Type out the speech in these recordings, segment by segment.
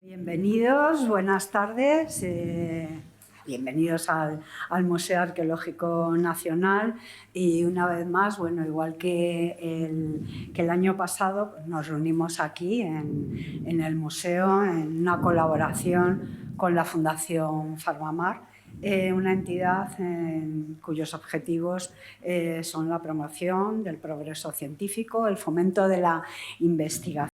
Bienvenidos, buenas tardes. Bienvenidos al Museo Arqueológico Nacional y una vez más, bueno, igual que el año pasado, nos reunimos aquí en el museo en una colaboración con la Fundación Farmamar, una entidad cuyos objetivos son la promoción del progreso científico, el fomento de la investigación.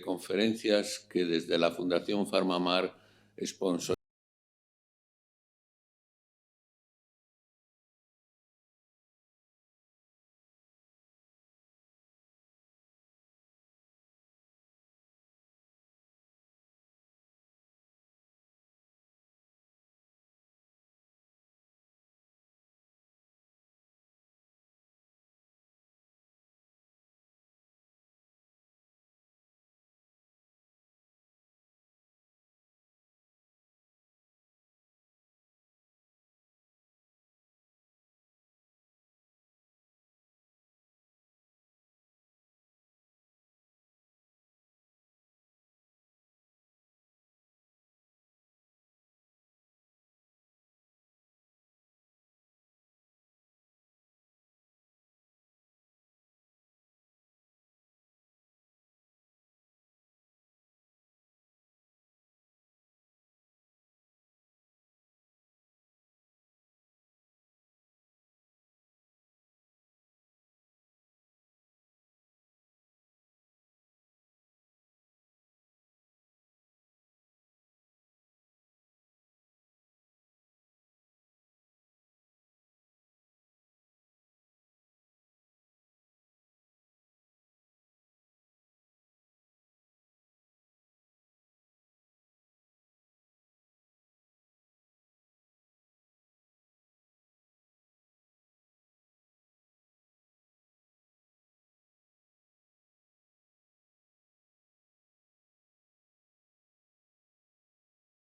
Conferencias que desde la Fundación Farmamar sponsor.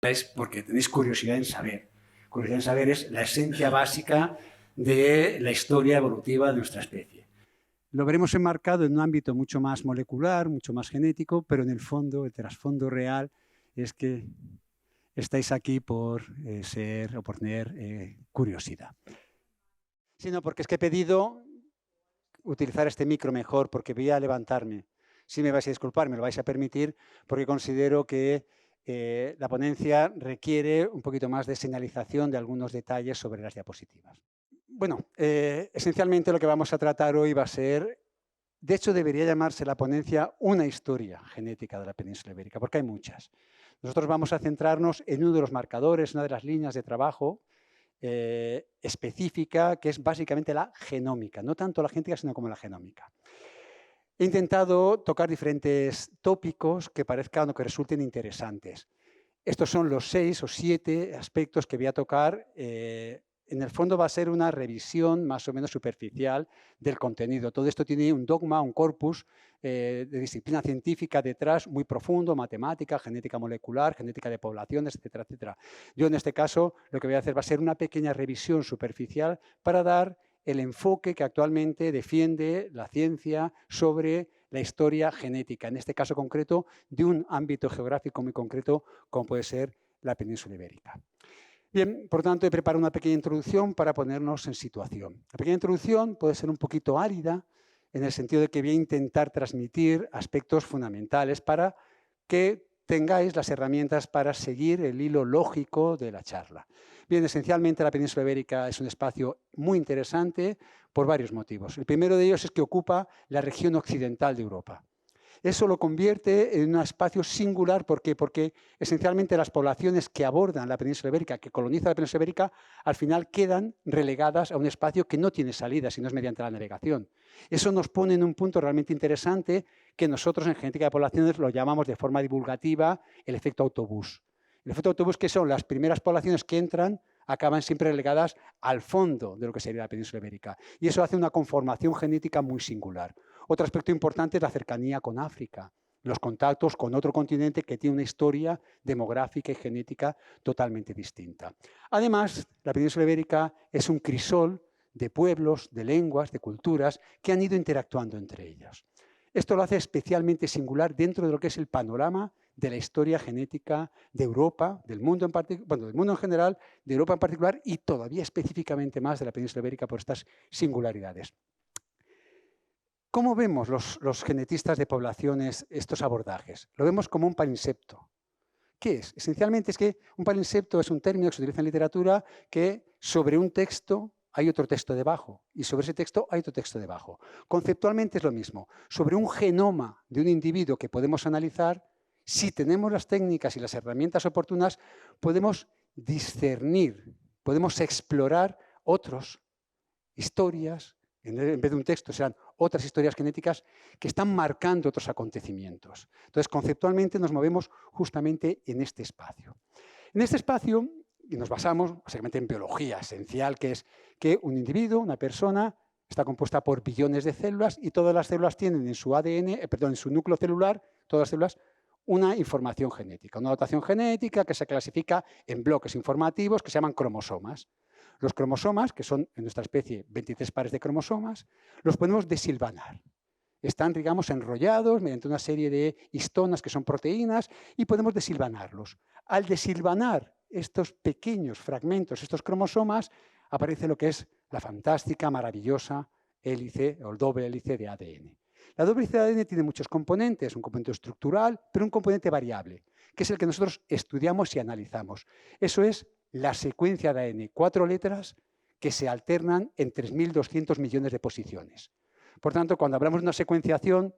Es porque tenéis curiosidad en saber. Curiosidad en saber es la esencia básica de la historia evolutiva de nuestra especie. Lo veremos enmarcado en un ámbito mucho más molecular, mucho más genético, pero en el fondo, el trasfondo real es que estáis aquí por ser o por tener curiosidad. Sino porque es que he pedido utilizar este micro mejor, porque voy a levantarme. Si me vais a disculpar, me lo vais a permitir, porque considero que la ponencia requiere un poquito más de señalización de algunos detalles sobre las diapositivas. Bueno, esencialmente lo que vamos a tratar hoy va a ser, de hecho debería llamarse la ponencia Una historia genética de la península ibérica, porque hay muchas. Nosotros vamos a centrarnos en uno de los marcadores, una de las líneas de trabajo específica, que es básicamente la genómica, no tanto la genética, sino como la genómica. He intentado tocar diferentes tópicos que parezcan o que resulten interesantes. Estos son los 6 o 7 aspectos que voy a tocar. En el fondo va a ser una revisión más o menos superficial del contenido. Todo esto tiene un dogma, un corpus de disciplina científica detrás muy profundo, matemática, genética molecular, genética de poblaciones, etcétera, etcétera. Yo en este caso lo que voy a hacer va a ser una pequeña revisión superficial para dar el enfoque que actualmente defiende la ciencia sobre la historia genética, en este caso concreto de un ámbito geográfico muy concreto como puede ser la península ibérica. Bien, por tanto, he preparado una pequeña introducción para ponernos en situación. La pequeña introducción puede ser un poquito árida en el sentido de que voy a intentar transmitir aspectos fundamentales para que tengáis las herramientas para seguir el hilo lógico de la charla. Bien, esencialmente la península ibérica es un espacio muy interesante por varios motivos. El primero de ellos es que ocupa la región occidental de Europa. Eso lo convierte en un espacio singular. ¿Por qué? Porque esencialmente las poblaciones que abordan la península ibérica, que colonizan la península ibérica, al final quedan relegadas a un espacio que no tiene salida, si no es mediante la navegación. Eso nos pone en un punto realmente interesante que nosotros en genética de poblaciones lo llamamos de forma divulgativa el efecto autobús. El efecto autobús, que son las primeras poblaciones que entran, acaban siempre relegadas al fondo de lo que sería la península ibérica. Y eso hace una conformación genética muy singular. Otro aspecto importante es la cercanía con África, los contactos con otro continente que tiene una historia demográfica y genética totalmente distinta. Además, la península ibérica es un crisol de pueblos, de lenguas, de culturas que han ido interactuando entre ellas. Esto lo hace especialmente singular dentro de lo que es el panorama de la historia genética de Europa, del mundo en particular, bueno, del mundo en general, de Europa en particular y todavía específicamente más de la península ibérica por estas singularidades. ¿Cómo vemos los genetistas de poblaciones estos abordajes? Lo vemos como un palinsepto. ¿Qué es? Esencialmente es que un palinsepto es un término que se utiliza en literatura que sobre un texto hay otro texto debajo y sobre ese texto hay otro texto debajo. Conceptualmente es lo mismo. Sobre un genoma de un individuo que podemos analizar, si tenemos las técnicas y las herramientas oportunas, podemos discernir, podemos explorar otras historias. En vez de un texto serán otras historias genéticas que están marcando otros acontecimientos. Entonces, conceptualmente nos movemos justamente en este espacio. En este espacio, y nos basamos básicamente en biología esencial, que es que un individuo, una persona, está compuesta por billones de células y todas las células tienen en su ADN, en su núcleo celular, todas las células, una información genética, una dotación genética que se clasifica en bloques informativos que se llaman cromosomas. Los cromosomas, que son en nuestra especie 23 pares de cromosomas, los podemos desilvanar. Están, digamos, enrollados mediante una serie de histonas que son proteínas y podemos desilvanarlos. Al desilvanar estos pequeños fragmentos, estos cromosomas, aparece lo que es la fantástica, maravillosa hélice o el doble hélice de ADN. La doble hélice de ADN tiene muchos componentes, un componente estructural, pero un componente variable, que es el que nosotros estudiamos y analizamos. Eso es la secuencia de ADN, 4 letras que se alternan en 3.200 millones de posiciones. Por tanto, cuando hablamos de una secuenciación,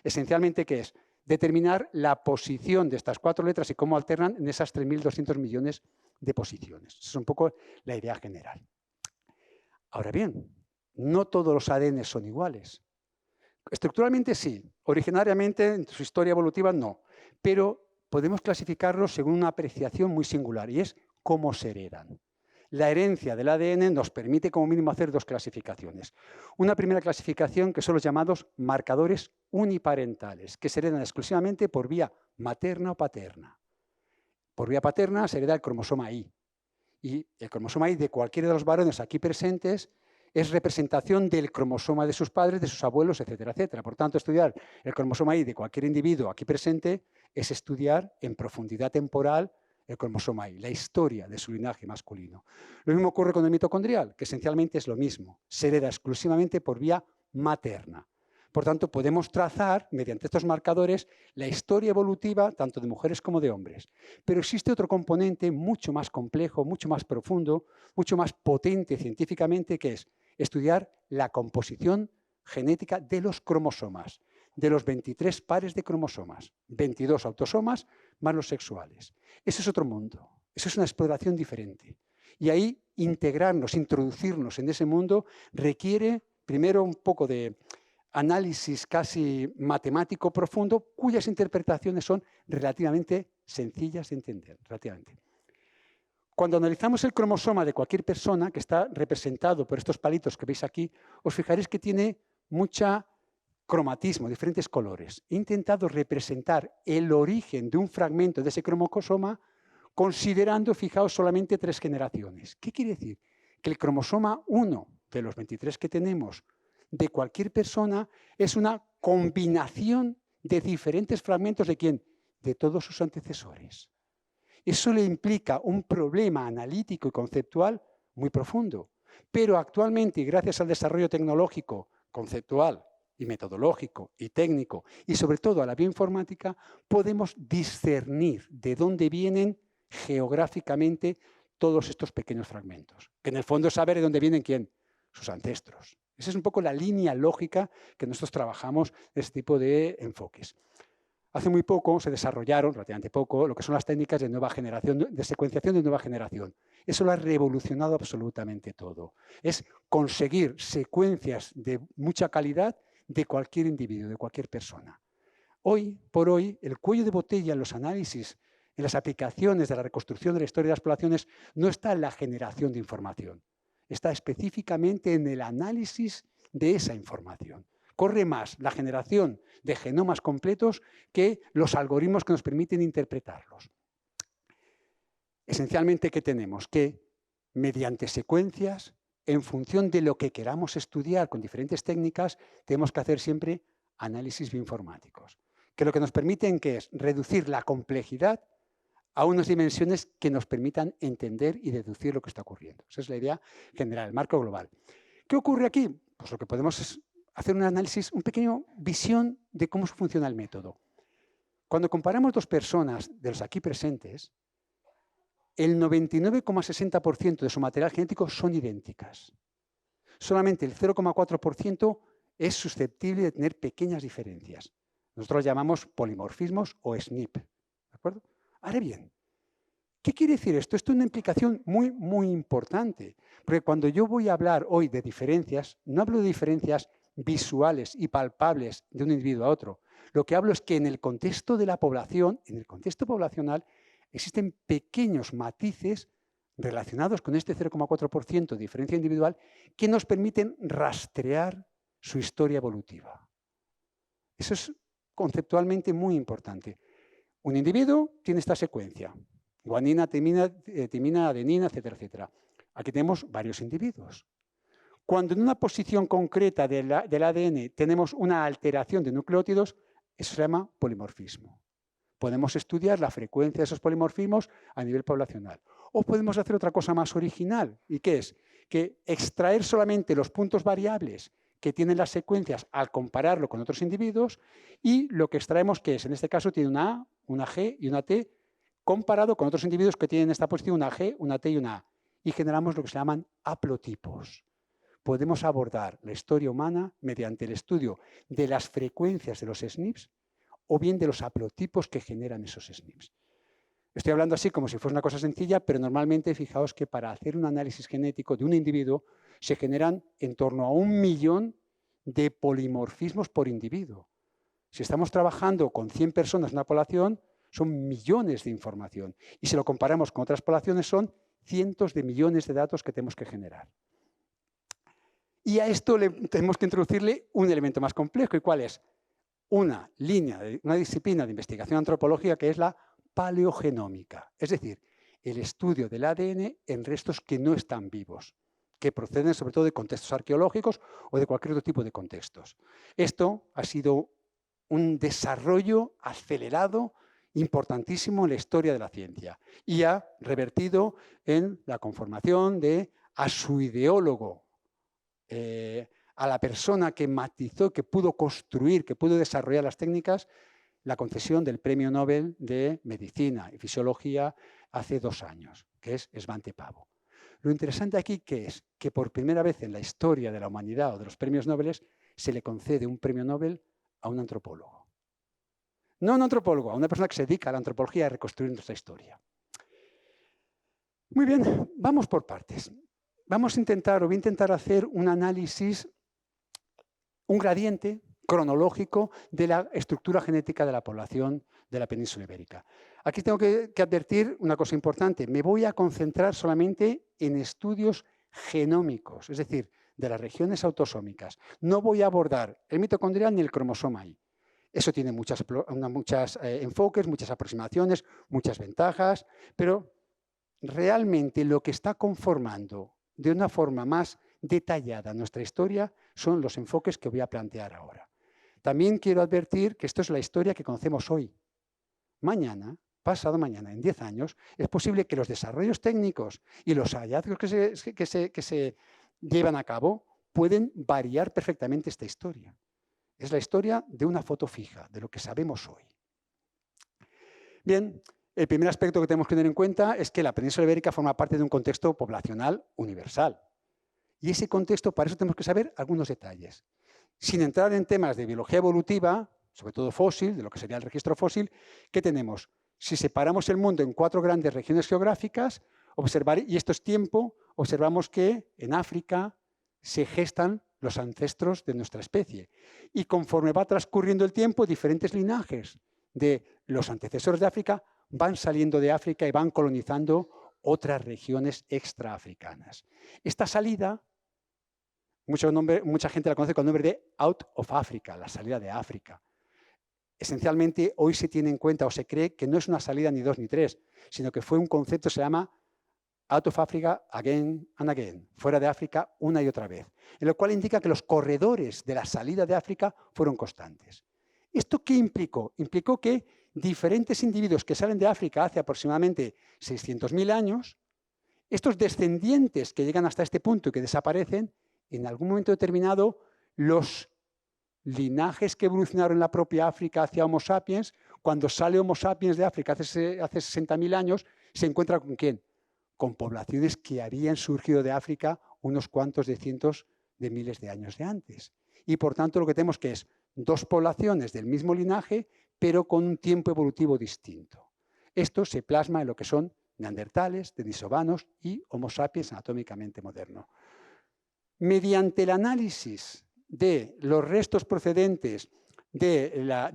esencialmente, ¿qué es? Determinar la posición de estas 4 letras y cómo alternan en esas 3.200 millones de posiciones. Esa es un poco la idea general. Ahora bien, no todos los ADN son iguales. Estructuralmente sí, originariamente en su historia evolutiva no, pero podemos clasificarlos según una apreciación muy singular y es cómo se heredan. La herencia del ADN nos permite como mínimo hacer 2 clasificaciones. Una primera clasificación que son los llamados marcadores uniparentales, que se heredan exclusivamente por vía materna o paterna. Por vía paterna se hereda el cromosoma Y. Y el cromosoma Y de cualquiera de los varones aquí presentes es representación del cromosoma de sus padres, de sus abuelos, etcétera, etcétera. Por tanto, estudiar el cromosoma Y de cualquier individuo aquí presente es estudiar en profundidad temporal el cromosoma Y, la historia de su linaje masculino. Lo mismo ocurre con el mitocondrial, que esencialmente es lo mismo. Se hereda exclusivamente por vía materna. Por tanto, podemos trazar, mediante estos marcadores, la historia evolutiva tanto de mujeres como de hombres. Pero existe otro componente mucho más complejo, mucho más profundo, mucho más potente científicamente, que es estudiar la composición genética de los cromosomas, de los 23 pares de cromosomas, 22 autosomas más los sexuales. Ese es otro mundo, eso es una exploración diferente. Y ahí integrarnos, introducirnos en ese mundo requiere primero un poco de análisis casi matemático profundo, cuyas interpretaciones son relativamente sencillas de entender. Relativamente. Cuando analizamos el cromosoma de cualquier persona, que está representado por estos palitos que veis aquí, os fijaréis que tiene mucha cromatismo, diferentes colores. He intentado representar el origen de un fragmento de ese cromosoma considerando, fijaos, solamente 3 generaciones. ¿Qué quiere decir? Que el cromosoma 1 de los 23 que tenemos de cualquier persona es una combinación de diferentes fragmentos de ¿quién? De todos sus antecesores. Eso le implica un problema analítico y conceptual muy profundo. Pero actualmente, y gracias al desarrollo tecnológico, conceptual y metodológico y técnico, y sobre todo a la bioinformática, podemos discernir de dónde vienen geográficamente todos estos pequeños fragmentos. Que en el fondo es saber de dónde vienen ¿quién? Sus ancestros. Esa es un poco la línea lógica que nosotros trabajamos en este tipo de enfoques. Hace muy poco se desarrollaron, relativamente poco, lo que son las técnicas de nueva generación, de secuenciación de nueva generación. Eso lo ha revolucionado absolutamente todo. Es conseguir secuencias de mucha calidad de cualquier individuo, de cualquier persona. Hoy por hoy, el cuello de botella en los análisis, en las aplicaciones de la reconstrucción de la historia de las poblaciones, no está en la generación de información. Está específicamente en el análisis de esa información. Corre más la generación de genomas completos que los algoritmos que nos permiten interpretarlos. Esencialmente, ¿qué tenemos? Que mediante secuencias, en función de lo que queramos estudiar con diferentes técnicas, tenemos que hacer siempre análisis bioinformáticos, que lo que nos permiten que es reducir la complejidad a unas dimensiones que nos permitan entender y deducir lo que está ocurriendo. Esa es la idea general, el marco global. ¿Qué ocurre aquí? Pues lo que podemos es hacer un análisis, una pequeña visión de cómo funciona el método. Cuando comparamos 2 personas de los aquí presentes, el 99,60% de su material genético son idénticas. Solamente el 0,4% es susceptible de tener pequeñas diferencias. Nosotros los llamamos polimorfismos o SNP. ¿De acuerdo? Ahora bien, ¿qué quiere decir esto? Esto es una implicación muy, muy importante. Porque cuando yo voy a hablar hoy de diferencias, no hablo de diferencias visuales y palpables de un individuo a otro. Lo que hablo es que en el contexto de la población, en el contexto poblacional, existen pequeños matices relacionados con este 0,4% de diferencia individual que nos permiten rastrear su historia evolutiva. Eso es conceptualmente muy importante. Un individuo tiene esta secuencia, guanina, timina, adenina, etcétera, etcétera. Aquí tenemos varios individuos. Cuando en una posición concreta del ADN tenemos una alteración de nucleótidos, eso se llama polimorfismo. Podemos estudiar la frecuencia de esos polimorfismos a nivel poblacional. O podemos hacer otra cosa más original. ¿Y qué es? Que extraer solamente los puntos variables que tienen las secuencias al compararlo con otros individuos y lo que extraemos, que es, en este caso, tiene una A, una G y una T, comparado con otros individuos que tienen en esta posición una G, una T y una A. Y generamos lo que se llaman haplotipos. Podemos abordar la historia humana mediante el estudio de las frecuencias de los SNPs o bien de los haplotipos que generan esos SNPs. Estoy hablando así como si fuese una cosa sencilla, pero normalmente fijaos que para hacer un análisis genético de un individuo se generan en torno a 1 millón de polimorfismos por individuo. Si estamos trabajando con 100 personas en una población, son millones de información. Y si lo comparamos con otras poblaciones, son cientos de millones de datos que tenemos que generar. Y a esto tenemos que introducirle un elemento más complejo. ¿Y cuál es? Una disciplina de investigación antropológica que es la paleogenómica. Es decir, el estudio del ADN en restos que no están vivos, que proceden sobre todo de contextos arqueológicos o de cualquier otro tipo de contextos. Esto ha sido un desarrollo acelerado, importantísimo en la historia de la ciencia y ha revertido en la conformación a su ideólogo, a la persona que matizó, que pudo construir, que pudo desarrollar las técnicas, la concesión del Premio Nobel de Medicina y Fisiología hace 2 años, que es Svante Pääbo. Lo interesante aquí que es que por primera vez en la historia de la humanidad o de los premios Nobel se le concede un premio Nobel a un antropólogo. No a un antropólogo, a una persona que se dedica a la antropología y a reconstruir nuestra historia. Muy bien, vamos por partes. Voy a intentar hacer un análisis un gradiente cronológico de la estructura genética de la población de la península ibérica. Aquí tengo que advertir una cosa importante. Me voy a concentrar solamente en estudios genómicos, es decir, de las regiones autosómicas. No voy a abordar el mitocondrial ni el cromosoma I. Eso tiene muchos enfoques, muchas aproximaciones, muchas ventajas, pero realmente lo que está conformando de una forma más detallada nuestra historia son los enfoques que voy a plantear ahora. También quiero advertir que esto es la historia que conocemos hoy. Mañana, pasado mañana, en 10 años, es posible que los desarrollos técnicos y los hallazgos que se llevan a cabo pueden variar perfectamente esta historia. Es la historia de una foto fija, de lo que sabemos hoy. Bien, el primer aspecto que tenemos que tener en cuenta es que la península ibérica forma parte de un contexto poblacional universal. Y ese contexto, para eso tenemos que saber algunos detalles. Sin entrar en temas de biología evolutiva, sobre todo fósil, de lo que sería el registro fósil, ¿qué tenemos? Si separamos el mundo en 4 grandes regiones geográficas, y esto es tiempo, observamos que en África se gestan los ancestros de nuestra especie. Y conforme va transcurriendo el tiempo, diferentes linajes de los antecesores de África van saliendo de África y van colonizando otras regiones extraafricanas. Esta salida, mucha gente la conoce con el nombre de Out of Africa, la salida de África. Esencialmente, hoy se tiene en cuenta o se cree que no es una salida ni 2 ni 3, sino que fue un concepto que se llama Out of Africa again and again, fuera de África una y otra vez, en lo cual indica que los corredores de la salida de África fueron constantes. ¿Esto qué implicó? Implicó que diferentes individuos que salen de África hace aproximadamente 600.000 años, estos descendientes que llegan hasta este punto y que desaparecen, en algún momento determinado, los linajes que evolucionaron en la propia África hacia Homo sapiens, cuando sale Homo sapiens de África hace 60.000 años, se encuentra con ¿quién? Con poblaciones que habían surgido de África unos cuantos de cientos de miles de años de antes. Y por tanto lo que tenemos que es 2 poblaciones del mismo linaje, pero con un tiempo evolutivo distinto. Esto se plasma en lo que son neandertales, denisovanos y Homo sapiens anatómicamente moderno. Mediante el análisis de los restos procedentes de la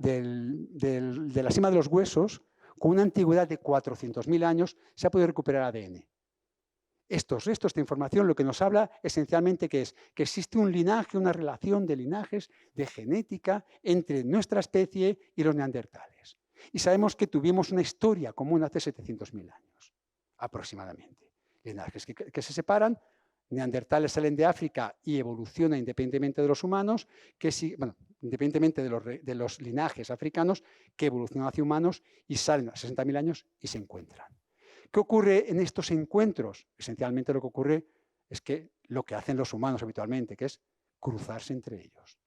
cima de los huesos, con una antigüedad de 400.000 años, se ha podido recuperar ADN. Estos restos de información lo que nos habla esencialmente que es que existe un linaje, una relación de linajes, de genética entre nuestra especie y los neandertales. Y sabemos que tuvimos una historia común hace 700.000 años, aproximadamente. Linajes que se separan, neandertales salen de África y evolucionan independientemente de los humanos, independientemente de los linajes africanos que evolucionan hacia humanos y salen a 60.000 años y se encuentran. ¿Qué ocurre en estos encuentros? Esencialmente lo que ocurre es que lo que hacen los humanos habitualmente, que es cruzarse entre ellos.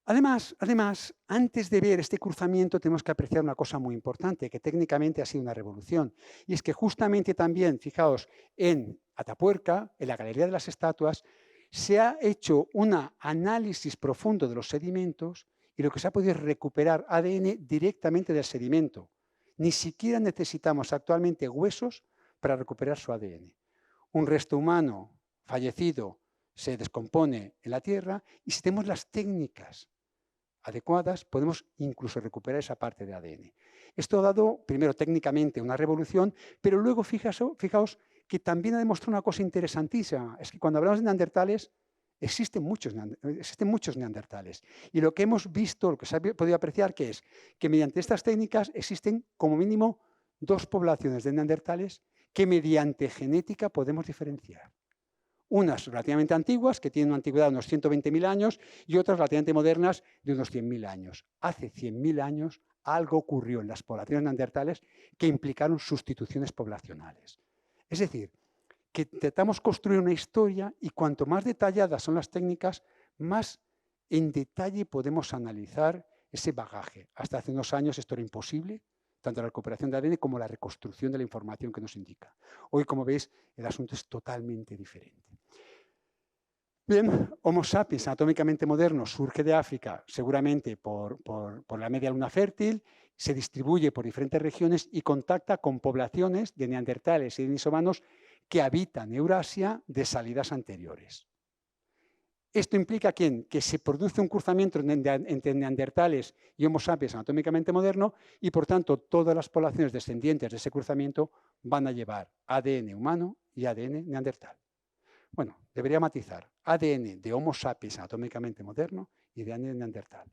Además, antes de ver este cruzamiento tenemos que apreciar una cosa muy importante, que técnicamente ha sido una revolución, y es que justamente también, fijaos, en Atapuerca, en la Galería de las Estatuas, se ha hecho un análisis profundo de los sedimentos y lo que se ha podido es recuperar ADN directamente del sedimento. Ni siquiera necesitamos actualmente huesos para recuperar su ADN. Un resto humano fallecido se descompone en la tierra y si tenemos las técnicas adecuadas podemos incluso recuperar esa parte de ADN. Esto ha dado, primero, técnicamente una revolución, pero luego fijaos que también ha demostrado una cosa interesantísima. Es que cuando hablamos de neandertales, existen muchos neandertales. Y lo que hemos visto, lo que se ha podido apreciar, que es que mediante estas técnicas existen como mínimo 2 poblaciones de neandertales que mediante genética podemos diferenciar. Unas relativamente antiguas, que tienen una antigüedad de unos 120.000 años, y otras relativamente modernas de unos 100.000 años. Hace 100.000 años algo ocurrió en las poblaciones neandertales que implicaron sustituciones poblacionales. Es decir, que intentamos construir una historia y cuanto más detalladas son las técnicas, más en detalle podemos analizar ese bagaje. Hasta hace unos años esto era imposible, tanto la recuperación de ADN como la reconstrucción de la información que nos indica. Hoy, como veis, el asunto es totalmente diferente. Bien, Homo sapiens anatómicamente moderno surge de África, seguramente por la media luna fértil, se distribuye por diferentes regiones y contacta con poblaciones de neandertales y denisovanos que habitan Eurasia de salidas anteriores. Esto implica que se produce un cruzamiento entre neandertales y Homo sapiens anatómicamente moderno y, por tanto, todas las poblaciones descendientes de ese cruzamiento van a llevar ADN humano y ADN neandertal. Bueno, debería matizar ADN de Homo sapiens anatómicamente moderno y de ADN neandertal.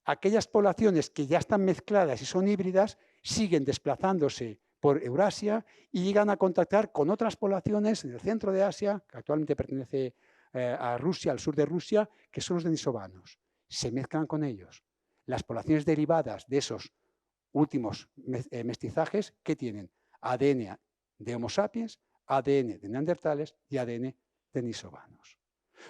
Aquellas poblaciones que ya están mezcladas y son híbridas siguen desplazándose por Eurasia y llegan a contactar con otras poblaciones en el centro de Asia, que actualmente pertenece a Rusia, al sur de Rusia, que son los denisovanos. Se mezclan con ellos. Las poblaciones derivadas de esos últimos mestizajes, ¿qué tienen? ADN de Homo sapiens, ADN de neandertales y ADN denisovanos.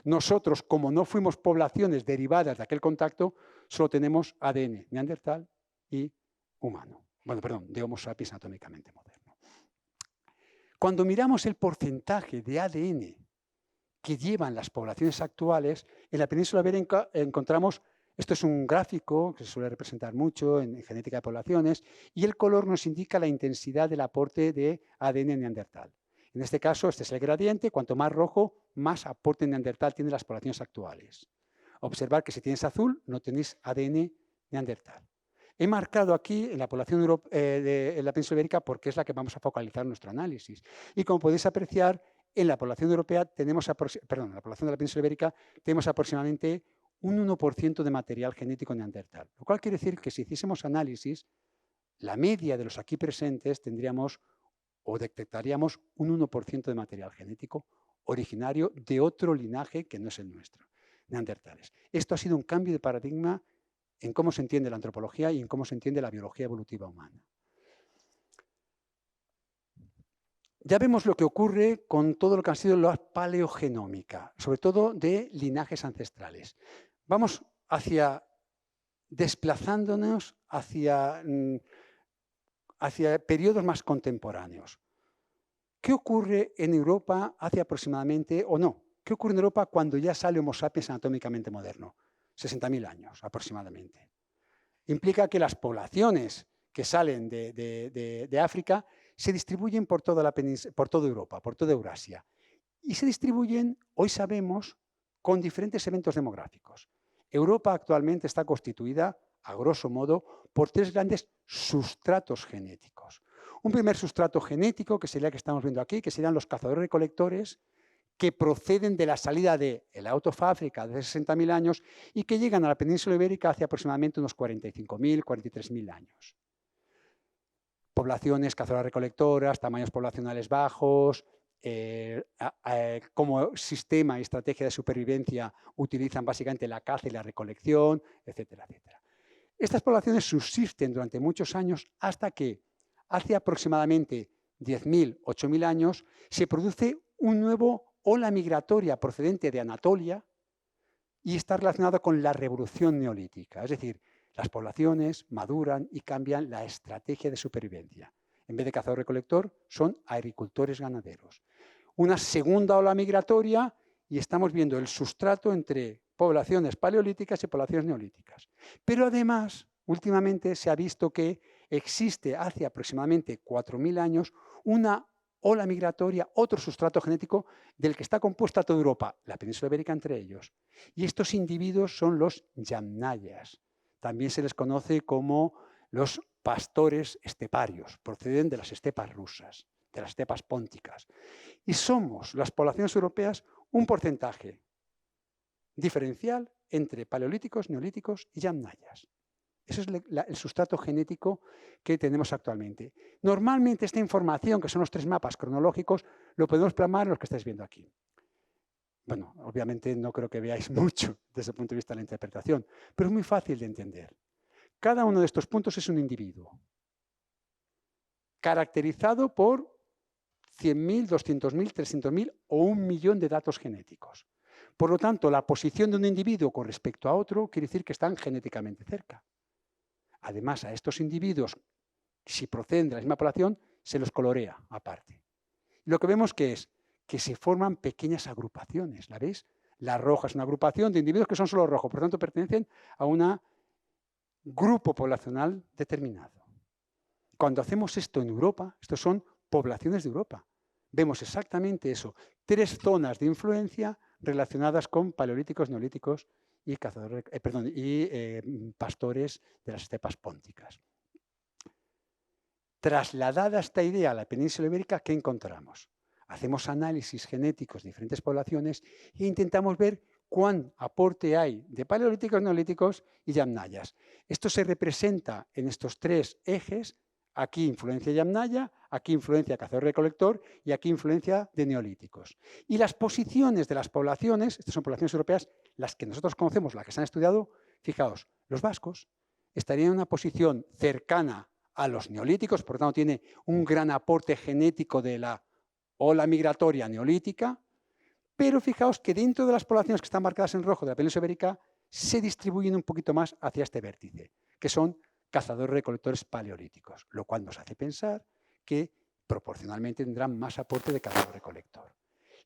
Nosotros, como no fuimos poblaciones derivadas de aquel contacto, solo tenemos ADN neandertal y humano. Bueno, perdón, de Homo sapiens anatómicamente moderno. Cuando miramos el porcentaje de ADN que llevan las poblaciones actuales, en la península ibérica encontramos, esto es un gráfico que se suele representar mucho en genética de poblaciones, y el color nos indica la intensidad del aporte de ADN neandertal. En este caso, este es el gradiente, cuanto más rojo, más aporte neandertal tienen las poblaciones actuales. Observar que si tienes azul, no tenéis ADN neandertal. He marcado aquí en la población de la península ibérica porque es la que vamos a focalizar nuestro análisis. Y como podéis apreciar, en la población europea tenemos, en la población de la península ibérica tenemos aproximadamente un 1% de material genético neandertal. Lo cual quiere decir que si hiciésemos análisis, la media de los aquí presentes tendríamos o detectaríamos un 1% de material genético originario de otro linaje que no es el nuestro, neandertales. Esto ha sido un cambio de paradigma en cómo se entiende la antropología y en cómo se entiende la biología evolutiva humana. Ya vemos lo que ocurre con todo lo que ha sido la paleogenómica, sobre todo de linajes ancestrales. Vamos desplazándonos hacia periodos más contemporáneos. ¿Qué ocurre en Europa hace aproximadamente, o no? ¿Qué ocurre en Europa cuando ya sale Homo sapiens anatómicamente moderno? 60.000 años aproximadamente. Implica que las poblaciones que salen de África se distribuyen por toda Europa, por toda Eurasia. Y se distribuyen, hoy sabemos, con diferentes eventos demográficos. Europa actualmente está constituida, a grosso modo, por 3 grandes sustratos genéticos. Un primer sustrato genético, que sería el que estamos viendo aquí, que serían los cazadores-recolectores, que proceden de la salida del Out of Africa de 60.000 años y que llegan a la península ibérica hace aproximadamente unos 45.000, 43.000 años. Poblaciones cazadoras-recolectoras, tamaños poblacionales bajos, como sistema y estrategia de supervivencia utilizan básicamente la caza y la recolección, etcétera, etcétera. Estas poblaciones subsisten durante muchos años hasta que hace aproximadamente 10.000, 8.000 años se produce un nuevo ola migratoria procedente de Anatolia y está relacionado con la revolución neolítica. Es decir, las poblaciones maduran y cambian la estrategia de supervivencia. En vez de cazador-recolector, son agricultores ganaderos. Una segunda ola migratoria y estamos viendo el sustrato entre poblaciones paleolíticas y poblaciones neolíticas. Pero además, últimamente se ha visto que existe hace aproximadamente 4.000 años una ola migratoria, otro sustrato genético del que está compuesta toda Europa, la península ibérica entre ellos. Y estos individuos son los yamnayas. También se les conoce como los pastores esteparios, proceden de las estepas rusas, de las estepas pónticas. Y somos, las poblaciones europeas, un porcentaje diferencial entre paleolíticos, neolíticos y yamnayas. Ese es el sustrato genético que tenemos actualmente. Normalmente esta información, que son los 3 mapas cronológicos, lo podemos plasmar en los que estáis viendo aquí. Bueno, obviamente no creo que veáis mucho desde el punto de vista de la interpretación, pero es muy fácil de entender. Cada uno de estos puntos es un individuo, caracterizado por 100.000, 200.000, 300.000 o 1.000.000 de datos genéticos. Por lo tanto, la posición de un individuo con respecto a otro quiere decir que están genéticamente cerca. Además, a estos individuos, si proceden de la misma población, se los colorea aparte. Lo que vemos que es que se forman pequeñas agrupaciones, ¿la veis? La roja es una agrupación de individuos que son solo rojos, por lo tanto pertenecen a un grupo poblacional determinado. Cuando hacemos esto en Europa, estos son poblaciones de Europa. Vemos exactamente eso, 3 zonas de influencia relacionadas con paleolíticos, neolíticos y, pastores de las estepas pónticas. Trasladada esta idea a la península ibérica, ¿qué encontramos? Hacemos análisis genéticos de diferentes poblaciones e intentamos ver cuán aporte hay de paleolíticos, neolíticos y yamnayas. Esto se representa en estos tres ejes. Aquí influencia yamnaya, aquí influencia cazador-recolector y aquí influencia de neolíticos. Y las posiciones de las poblaciones, estas son poblaciones europeas, las que nosotros conocemos, las que se han estudiado, fijaos, los vascos estarían en una posición cercana a los neolíticos, por lo tanto tiene un gran aporte genético de la ola migratoria neolítica, pero fijaos que dentro de las poblaciones que están marcadas en rojo de la península ibérica se distribuyen un poquito más hacia este vértice, que son cazadores-recolectores paleolíticos, lo cual nos hace pensar que proporcionalmente tendrán más aporte de cazador-recolector.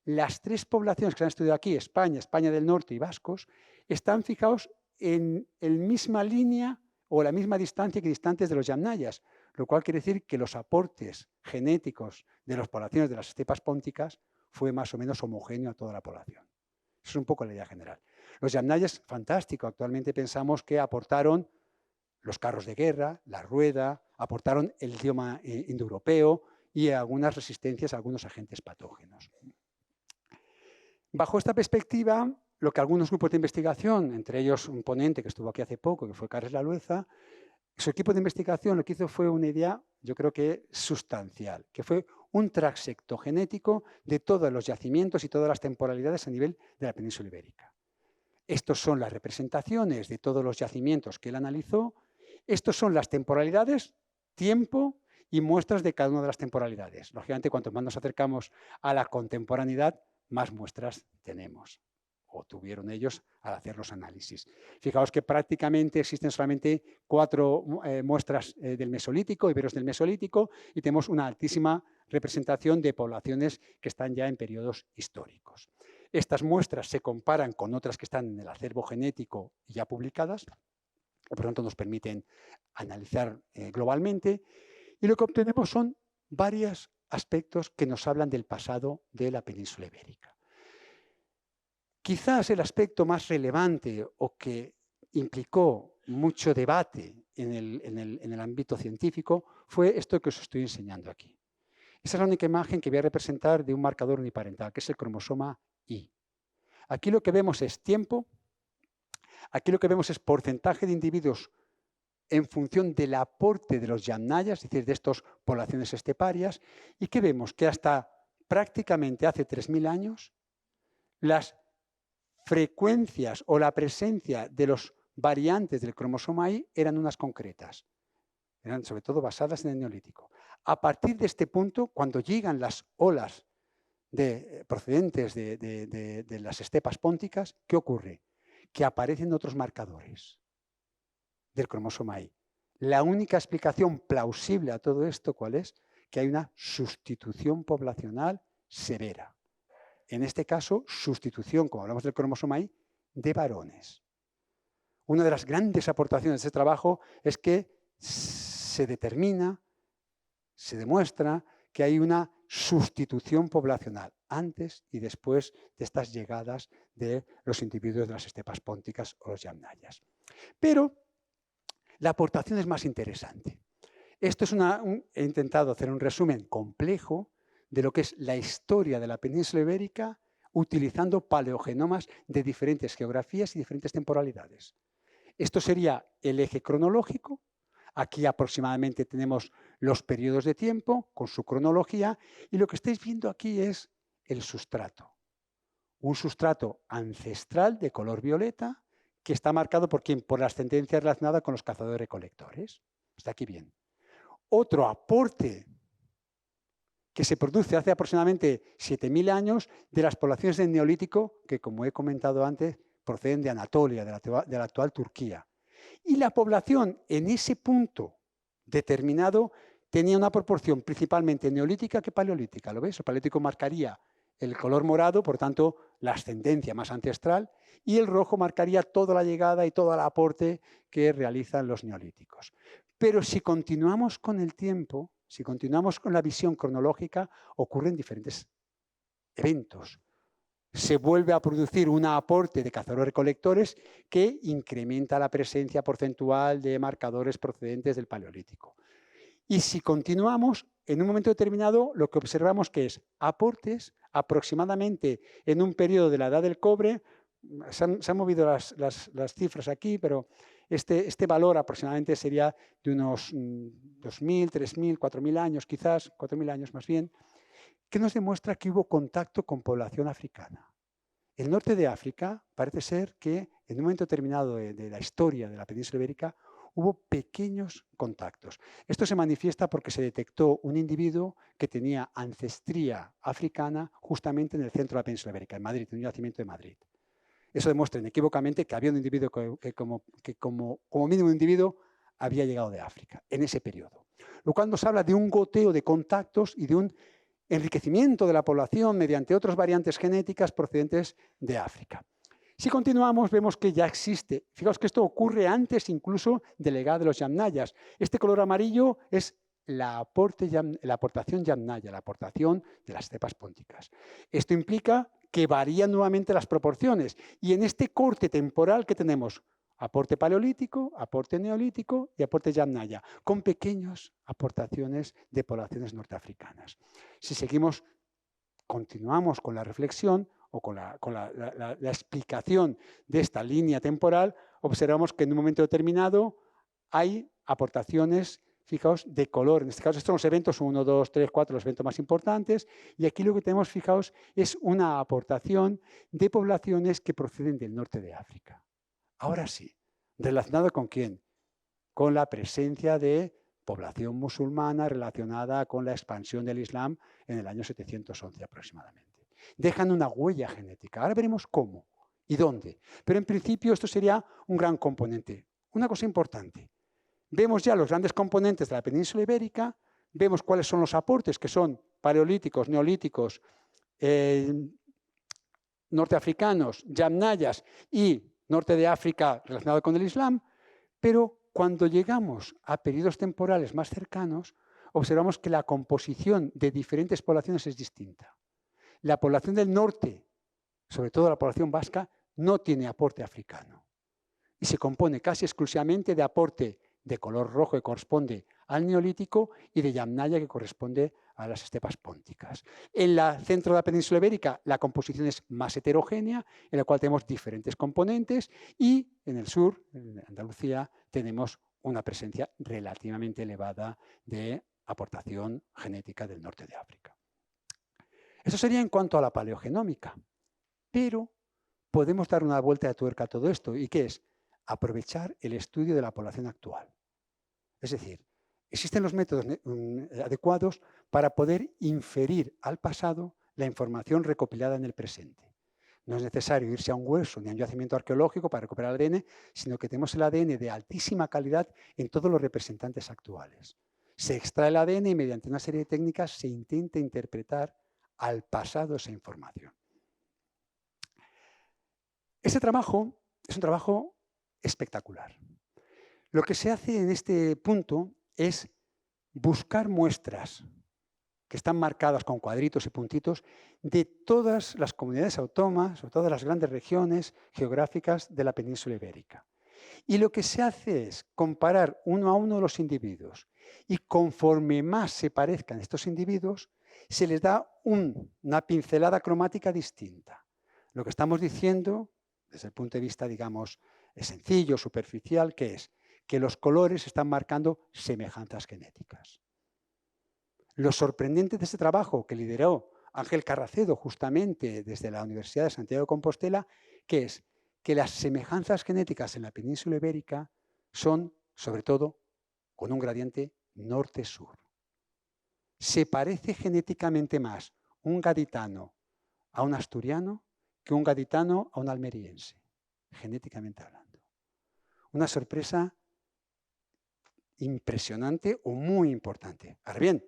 Las tres poblaciones que se han estudiado aquí, España, España del Norte y vascos, están, fijaos, en la misma línea o la misma distancia que distantes de los yamnayas, lo cual quiere decir que los aportes genéticos de las poblaciones de las estepas pónticas fue más o menos homogéneo a toda la población. Eso es un poco la idea general. Los yamnayas, fantástico, actualmente pensamos que aportaron los carros de guerra, la rueda, aportaron el idioma indoeuropeo y algunas resistencias a algunos agentes patógenos. Bajo esta perspectiva, lo que algunos grupos de investigación, entre ellos un ponente que estuvo aquí hace poco, que fue Carles Lalueza, su equipo de investigación lo que hizo fue una idea, yo creo que sustancial, que fue un transecto genético de todos los yacimientos y todas las temporalidades a nivel de la península ibérica. Estos son las representaciones de todos los yacimientos que él analizó. Estos son las temporalidades, tiempo y muestras de cada una de las temporalidades. Lógicamente, cuanto más nos acercamos a la contemporaneidad, más muestras tenemos, o tuvieron ellos al hacer los análisis. Fijaos que prácticamente existen solamente 4 muestras del Mesolítico, iberos del Mesolítico, y tenemos una altísima representación de poblaciones que están ya en periodos históricos. Estas muestras se comparan con otras que están en el acervo genético ya publicadas, por lo tanto nos permiten analizar globalmente, y lo que obtenemos son varios aspectos que nos hablan del pasado de la península ibérica. Quizás el aspecto más relevante o que implicó mucho debate en el ámbito científico fue esto que os estoy enseñando aquí. Esa es la única imagen que voy a representar de un marcador uniparental, que es el cromosoma Y. Aquí lo que vemos es tiempo, aquí lo que vemos es porcentaje de individuos en función del aporte de los yamnayas, es decir, de estas poblaciones esteparias, y que vemos que hasta prácticamente hace 3.000 años las frecuencias o la presencia de los variantes del cromosoma Y eran unas concretas, eran sobre todo basadas en el neolítico. A partir de este punto, cuando llegan las olas procedentes de las estepas pónticas, ¿qué ocurre? Que aparecen otros marcadores del cromosoma Y. La única explicación plausible a todo esto, ¿cuál es? Que hay una sustitución poblacional severa. En este caso, sustitución, como hablamos del cromosoma Y, de varones. Una de las grandes aportaciones de este trabajo es que se determina, se demuestra que hay una sustitución poblacional antes y después de estas llegadas de los individuos de las estepas pónticas o los yamnayas. Pero la aportación es más interesante. Esto es he intentado hacer un resumen complejo de lo que es la historia de la península ibérica utilizando paleogenomas de diferentes geografías y diferentes temporalidades. Esto sería el eje cronológico. Aquí aproximadamente tenemos los periodos de tiempo con su cronología y lo que estáis viendo aquí es el sustrato. Un sustrato ancestral de color violeta que está marcado por ¿quién? Por la ascendencia relacionada con los cazadores-recolectores. Está aquí bien. Otro aporte que se produce hace aproximadamente 7.000 años de las poblaciones del Neolítico que, como he comentado antes, proceden de Anatolia, de la actual Turquía. Y la población en ese punto determinado tenía una proporción principalmente neolítica que paleolítica. ¿Lo ves? El paleolítico marcaría el color morado, por tanto, la ascendencia más ancestral, y el rojo marcaría toda la llegada y todo el aporte que realizan los neolíticos. Pero si continuamos con el tiempo, si continuamos con la visión cronológica, ocurren diferentes eventos. se vuelve a producir un aporte de cazadores-recolectores que incrementa la presencia porcentual de marcadores procedentes del Paleolítico. Y si continuamos, en un momento determinado, lo que observamos que es aportes aproximadamente en un periodo de la Edad del Cobre, se han movido las cifras aquí, pero este valor aproximadamente sería de unos 2.000, 3.000, 4.000 años, quizás 4.000 años más bien, que nos demuestra que hubo contacto con población africana. El norte de África parece ser que en un momento determinado de la historia de la península ibérica hubo pequeños contactos. Esto se manifiesta porque se detectó un individuo que tenía ancestría africana justamente en el centro de la península ibérica, en Madrid, en un yacimiento de Madrid. Eso demuestra inequívocamente que había un individuo que como mínimo un individuo había llegado de África en ese periodo. Lo cual nos habla de un goteo de contactos y de un enriquecimiento de la población mediante otras variantes genéticas procedentes de África. Si continuamos, vemos que ya existe. Fijaos que esto ocurre antes incluso de la llegada de los yamnayas. Este color amarillo es la aportación yamnaya, la aportación de las cepas pónticas. Esto implica que varían nuevamente las proporciones. Y en este corte temporal que tenemos, aporte paleolítico, aporte neolítico y aporte yamnaya, con pequeñas aportaciones de poblaciones norteafricanas. Si seguimos, continuamos con la reflexión o con la explicación de esta línea temporal, observamos que en un momento determinado hay aportaciones, fijaos, de color. En este caso, estos son los eventos 1, 2, 3, 4, los eventos más importantes. Y aquí lo que tenemos, fijaos, es una aportación de poblaciones que proceden del norte de África. Ahora sí, ¿relacionado con quién? Con la presencia de población musulmana relacionada con la expansión del Islam en el año 711 aproximadamente. Dejan una huella genética. Ahora veremos cómo y dónde. Pero en principio esto sería un gran componente. Una cosa importante. Vemos ya los grandes componentes de la península ibérica, vemos cuáles son los aportes que son paleolíticos, neolíticos, norteafricanos, yamnayas y norte de África relacionado con el Islam, pero cuando llegamos a periodos temporales más cercanos, observamos que la composición de diferentes poblaciones es distinta. La población del norte, sobre todo la población vasca, no tiene aporte africano y se compone casi exclusivamente de aporte de color rojo que corresponde al neolítico y de yamnaya que corresponde a las estepas pónticas. En el centro de la península ibérica la composición es más heterogénea, en la cual tenemos diferentes componentes, y en el sur, en Andalucía, tenemos una presencia relativamente elevada de aportación genética del norte de África. Eso sería en cuanto a la paleogenómica, pero podemos dar una vuelta de tuerca a todo esto, ¿y qué es? Aprovechar el estudio de la población actual. Es decir, existen los métodos adecuados para poder inferir al pasado la información recopilada en el presente. No es necesario irse a un hueso ni a un yacimiento arqueológico para recuperar el ADN, sino que tenemos el ADN de altísima calidad en todos los representantes actuales. Se extrae el ADN y mediante una serie de técnicas se intenta interpretar al pasado esa información. Este trabajo es un trabajo espectacular. Lo que se hace en este punto es buscar muestras que están marcadas con cuadritos y puntitos de todas las comunidades autónomas, o todas las grandes regiones geográficas de la península ibérica. Y lo que se hace es comparar uno a uno los individuos, y conforme más se parezcan estos individuos, se les da una pincelada cromática distinta. Lo que estamos diciendo, desde el punto de vista, digamos, sencillo, superficial, ¿qué es? Que los colores están marcando semejanzas genéticas. Lo sorprendente de este trabajo que lideró Ángel Carracedo justamente desde la Universidad de Santiago de Compostela, que es que las semejanzas genéticas en la península ibérica son, sobre todo, con un gradiente norte-sur. Se parece genéticamente más un gaditano a un asturiano que un gaditano a un almeriense, genéticamente hablando. Una sorpresa impresionante o muy importante. Ahora bien,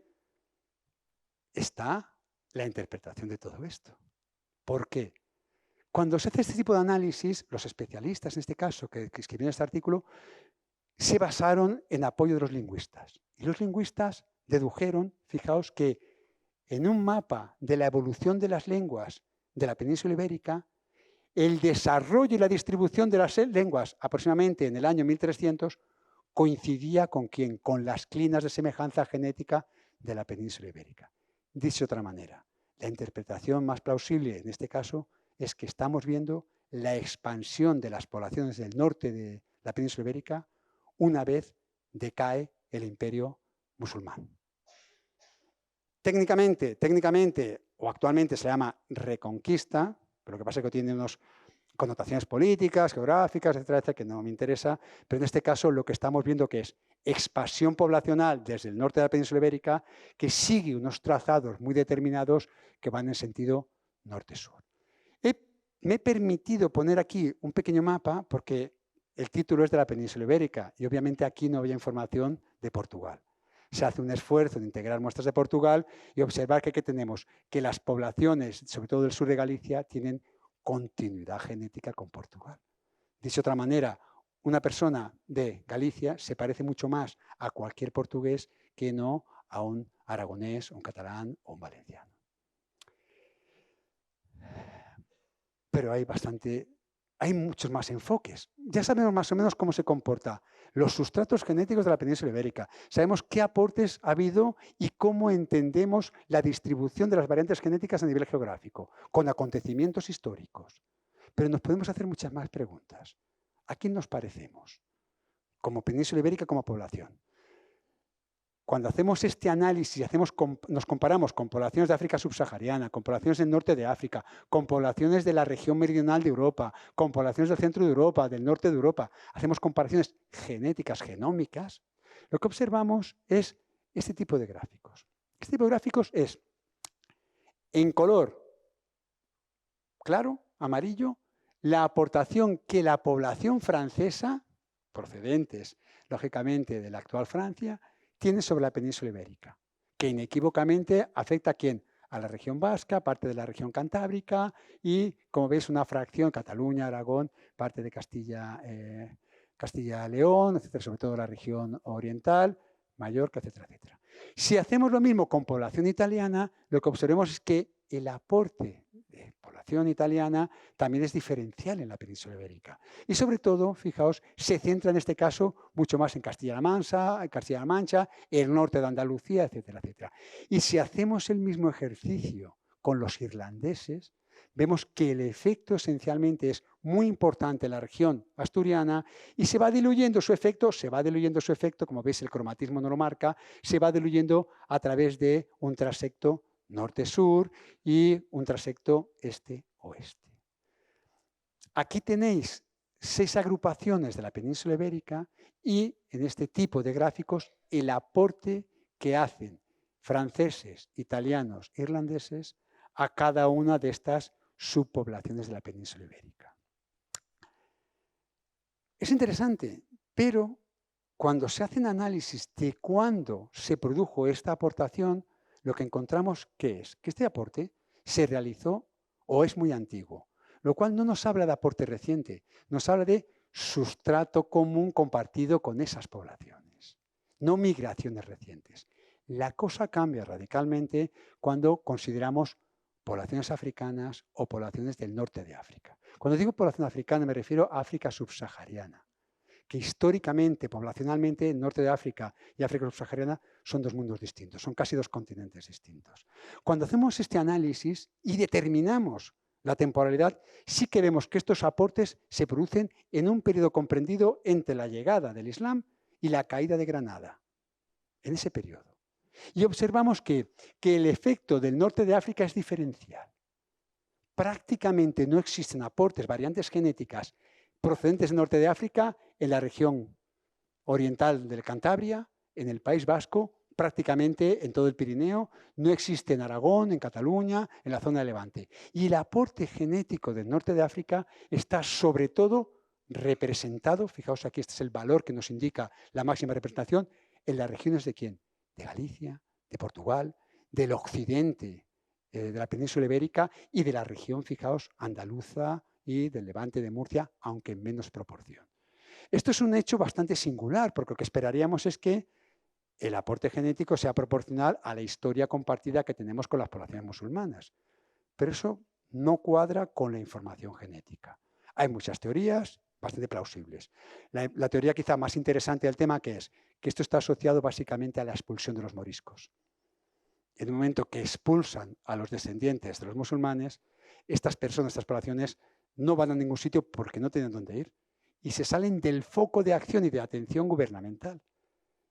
está la interpretación de todo esto. ¿Por qué? Cuando se hace este tipo de análisis, los especialistas, en este caso, que escribieron este artículo, se basaron en apoyo de los lingüistas. Y los lingüistas dedujeron, fijaos, que en un mapa de la evolución de las lenguas de la península ibérica, el desarrollo y la distribución de las lenguas aproximadamente en el año 1300 coincidía con ¿quién? Con las clinas de semejanza genética de la península ibérica. Dicho de otra manera, la interpretación más plausible en este caso es que estamos viendo la expansión de las poblaciones del norte de la península ibérica una vez decae el imperio musulmán. Técnicamente o actualmente se llama reconquista, pero lo que pasa es que tiene unas connotaciones políticas, geográficas, etcétera, etcétera, que no me interesa, pero en este caso lo que estamos viendo que es expansión poblacional desde el norte de la península ibérica que sigue unos trazados muy determinados que van en sentido norte-sur. Me he permitido poner aquí un pequeño mapa porque el título es de la península ibérica y obviamente aquí no había información de Portugal. Se hace un esfuerzo de integrar muestras de Portugal y observar que ¿qué tenemos? Que las poblaciones, sobre todo del sur de Galicia, tienen continuidad genética con Portugal. Dicho de otra manera, una persona de Galicia se parece mucho más a cualquier portugués que no a un aragonés, un catalán o un valenciano. Pero hay muchos más enfoques. Ya sabemos más o menos cómo se comporta los sustratos genéticos de la península ibérica. Sabemos qué aportes ha habido y cómo entendemos la distribución de las variantes genéticas a nivel geográfico, con acontecimientos históricos. Pero nos podemos hacer muchas más preguntas. ¿A quién nos parecemos? Como península ibérica, como población. Cuando hacemos este análisis, nos comparamos con poblaciones de África subsahariana, con poblaciones del norte de África, con poblaciones de la región meridional de Europa, con poblaciones del centro de Europa, del norte de Europa, hacemos comparaciones genéticas, genómicas, lo que observamos es este tipo de gráficos. Este tipo de gráficos es en color claro, amarillo, la aportación que la población francesa, procedentes, lógicamente, de la actual Francia, tiene sobre la península ibérica, que inequívocamente afecta ¿a quién? A la región vasca, parte de la región cantábrica y, como veis, una fracción, Cataluña, Aragón, parte de Castilla-León, etcétera, sobre todo la región oriental, Mallorca, etcétera, etcétera. Si hacemos lo mismo con población italiana, lo que observamos es que el aporte de población italiana también es diferencial en la península ibérica. Y sobre todo, fijaos, se centra en este caso mucho más en Castilla-La Mancha, el norte de Andalucía, etcétera, etcétera. Y si hacemos el mismo ejercicio con los irlandeses, vemos que el efecto esencialmente es muy importante en la región asturiana y se va diluyendo su efecto, como veis el cromatismo no lo marca, se va diluyendo a través de un transecto norte-sur y un transecto este-oeste. Aquí tenéis 6 agrupaciones de la península ibérica y en este tipo de gráficos el aporte que hacen franceses, italianos, irlandeses a cada una de estas subpoblaciones de la península ibérica. Es interesante, pero cuando se hacen análisis de cuándo se produjo esta aportación, lo que encontramos que es que este aporte se realizó o es muy antiguo, lo cual no nos habla de aporte reciente, nos habla de sustrato común compartido con esas poblaciones, no migraciones recientes. La cosa cambia radicalmente cuando consideramos poblaciones africanas o poblaciones del norte de África. Cuando digo población africana me refiero a África subsahariana, que históricamente, poblacionalmente, el norte de África y África subsahariana son 2 mundos distintos, son casi 2 continentes distintos. Cuando hacemos este análisis y determinamos la temporalidad, sí que vemos que estos aportes se producen en un periodo comprendido entre la llegada del Islam y la caída de Granada, en ese periodo. Y observamos que el efecto del norte de África es diferencial. Prácticamente no existen aportes, variantes genéticas procedentes del norte de África en la región oriental de Cantabria, en el País Vasco, prácticamente en todo el Pirineo, no existe en Aragón, en Cataluña, en la zona de Levante. Y el aporte genético del norte de África está sobre todo representado, fijaos aquí, este es el valor que nos indica la máxima representación, en las regiones de ¿quién? De Galicia, de Portugal, del occidente de la península ibérica y de la región, fijaos, andaluza y del Levante de Murcia, aunque en menos proporción. Esto es un hecho bastante singular, porque lo que esperaríamos es que el aporte genético sea proporcional a la historia compartida que tenemos con las poblaciones musulmanas. Pero eso no cuadra con la información genética. Hay muchas teorías bastante plausibles. La teoría quizá más interesante del tema que es que esto está asociado básicamente a la expulsión de los moriscos. En el momento que expulsan a los descendientes de los musulmanes, estas personas, estas poblaciones, no van a ningún sitio porque no tienen dónde ir y se salen del foco de acción y de atención gubernamental.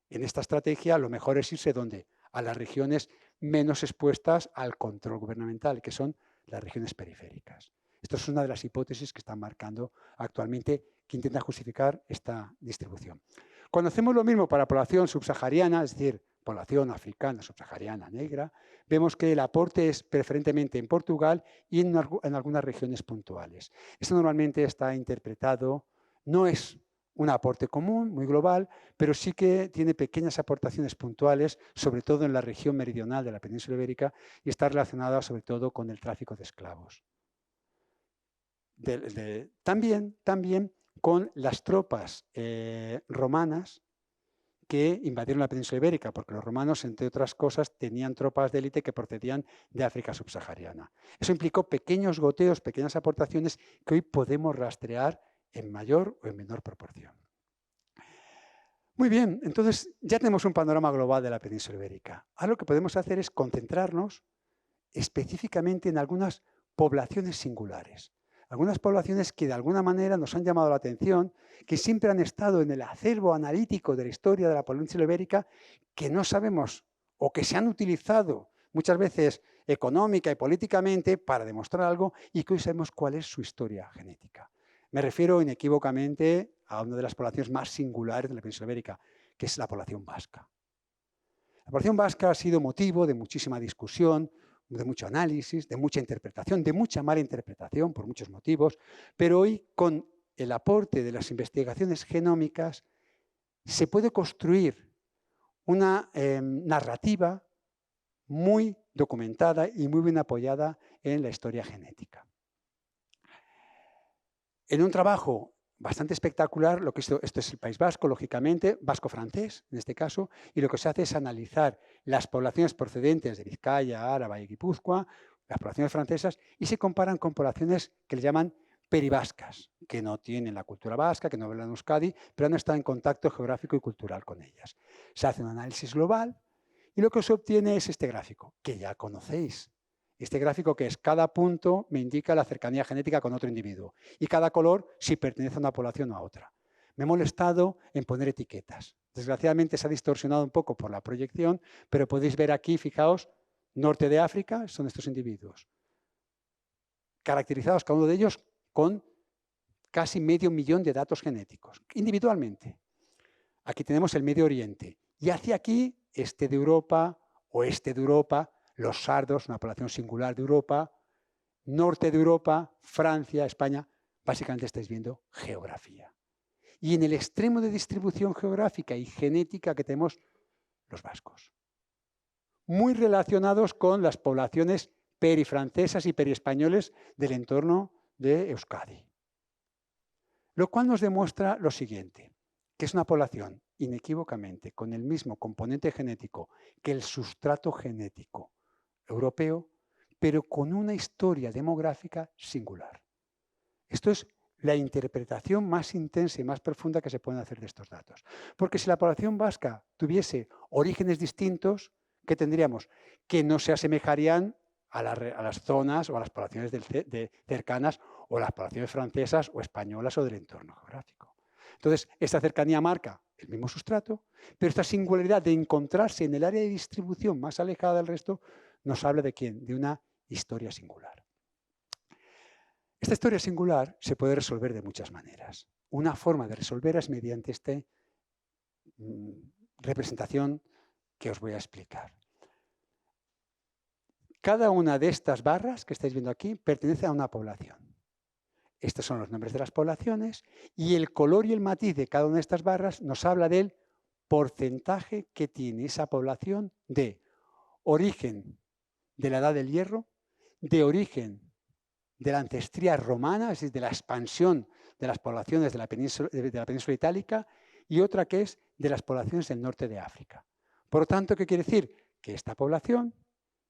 En esta estrategia lo mejor es irse ¿dónde? A las regiones menos expuestas al control gubernamental, que son las regiones periféricas. Esto es una de las hipótesis que están marcando actualmente que intenta justificar esta distribución. Cuando hacemos lo mismo para la población subsahariana, es decir, población africana, subsahariana, negra, vemos que el aporte es preferentemente en Portugal y en algunas regiones puntuales. Esto normalmente está interpretado, no es un aporte común, muy global, pero sí que tiene pequeñas aportaciones puntuales, sobre todo en la región meridional de la península ibérica, y está relacionada sobre todo con el tráfico de esclavos. También con las tropas romanas que invadieron la península ibérica, porque los romanos, entre otras cosas, tenían tropas de élite que procedían de África subsahariana. Eso implicó pequeños goteos, pequeñas aportaciones que hoy podemos rastrear en mayor o en menor proporción. Muy bien, entonces ya tenemos un panorama global de la península ibérica. Ahora lo que podemos hacer es concentrarnos específicamente en algunas poblaciones singulares. Algunas poblaciones que de alguna manera nos han llamado la atención, que siempre han estado en el acervo analítico de la historia de la península ibérica, que no sabemos o que se han utilizado muchas veces económica y políticamente para demostrar algo y que hoy sabemos cuál es su historia genética. Me refiero inequívocamente a una de las poblaciones más singulares de la península ibérica, que es la población vasca. La población vasca ha sido motivo de muchísima discusión, de mucho análisis, de mucha interpretación, de mucha mala interpretación por muchos motivos, pero hoy con el aporte de las investigaciones genómicas se puede construir una narrativa muy documentada y muy bien apoyada en la historia genética. En un trabajo bastante espectacular, esto es el País Vasco, lógicamente, vasco-francés en este caso, y lo que se hace es analizar las poblaciones procedentes de Vizcaya, Áraba y Guipúzcoa, las poblaciones francesas, y se comparan con poblaciones que le llaman perivascas, que no tienen la cultura vasca, que no hablan Euskadi, pero han estado en contacto geográfico y cultural con ellas. Se hace un análisis global y lo que se obtiene es este gráfico, que ya conocéis. Este gráfico que es cada punto me indica la cercanía genética con otro individuo y cada color si pertenece a una población o a otra. Me he molestado en poner etiquetas. Desgraciadamente se ha distorsionado un poco por la proyección, pero podéis ver aquí, fijaos, norte de África son estos individuos, caracterizados cada uno de ellos con casi 500.000 de datos genéticos, individualmente. Aquí tenemos el Medio Oriente y hacia aquí, este de Europa, oeste de Europa, los sardos, una población singular de Europa, norte de Europa, Francia, España, básicamente estáis viendo geografía. Y en el extremo de distribución geográfica y genética que tenemos los vascos. Muy relacionados con las poblaciones perifrancesas y periespañoles del entorno de Euskadi. Lo cual nos demuestra lo siguiente, que es una población inequívocamente con el mismo componente genético que el sustrato genético europeo, pero con una historia demográfica singular. Esto es la interpretación más intensa y más profunda que se puede hacer de estos datos. Porque si la población vasca tuviese orígenes distintos, ¿qué tendríamos? Que no se asemejarían a las zonas o a las poblaciones cercanas o las poblaciones francesas o españolas o del entorno geográfico. Entonces, esta cercanía marca el mismo sustrato, pero esta singularidad de encontrarse en el área de distribución más alejada del resto nos habla de ¿quién? De una historia singular. Esta historia singular se puede resolver de muchas maneras. Una forma de resolverla es mediante esta representación que os voy a explicar. Cada una de estas barras que estáis viendo aquí pertenece a una población. Estos son los nombres de las poblaciones y el color y el matiz de cada una de estas barras nos habla del porcentaje que tiene esa población de origen de la Edad del Hierro, de origen de la ancestría romana, es decir, de la expansión de las poblaciones de la península itálica, y otra que es de las poblaciones del norte de África. Por lo tanto, ¿qué quiere decir? Que esta población,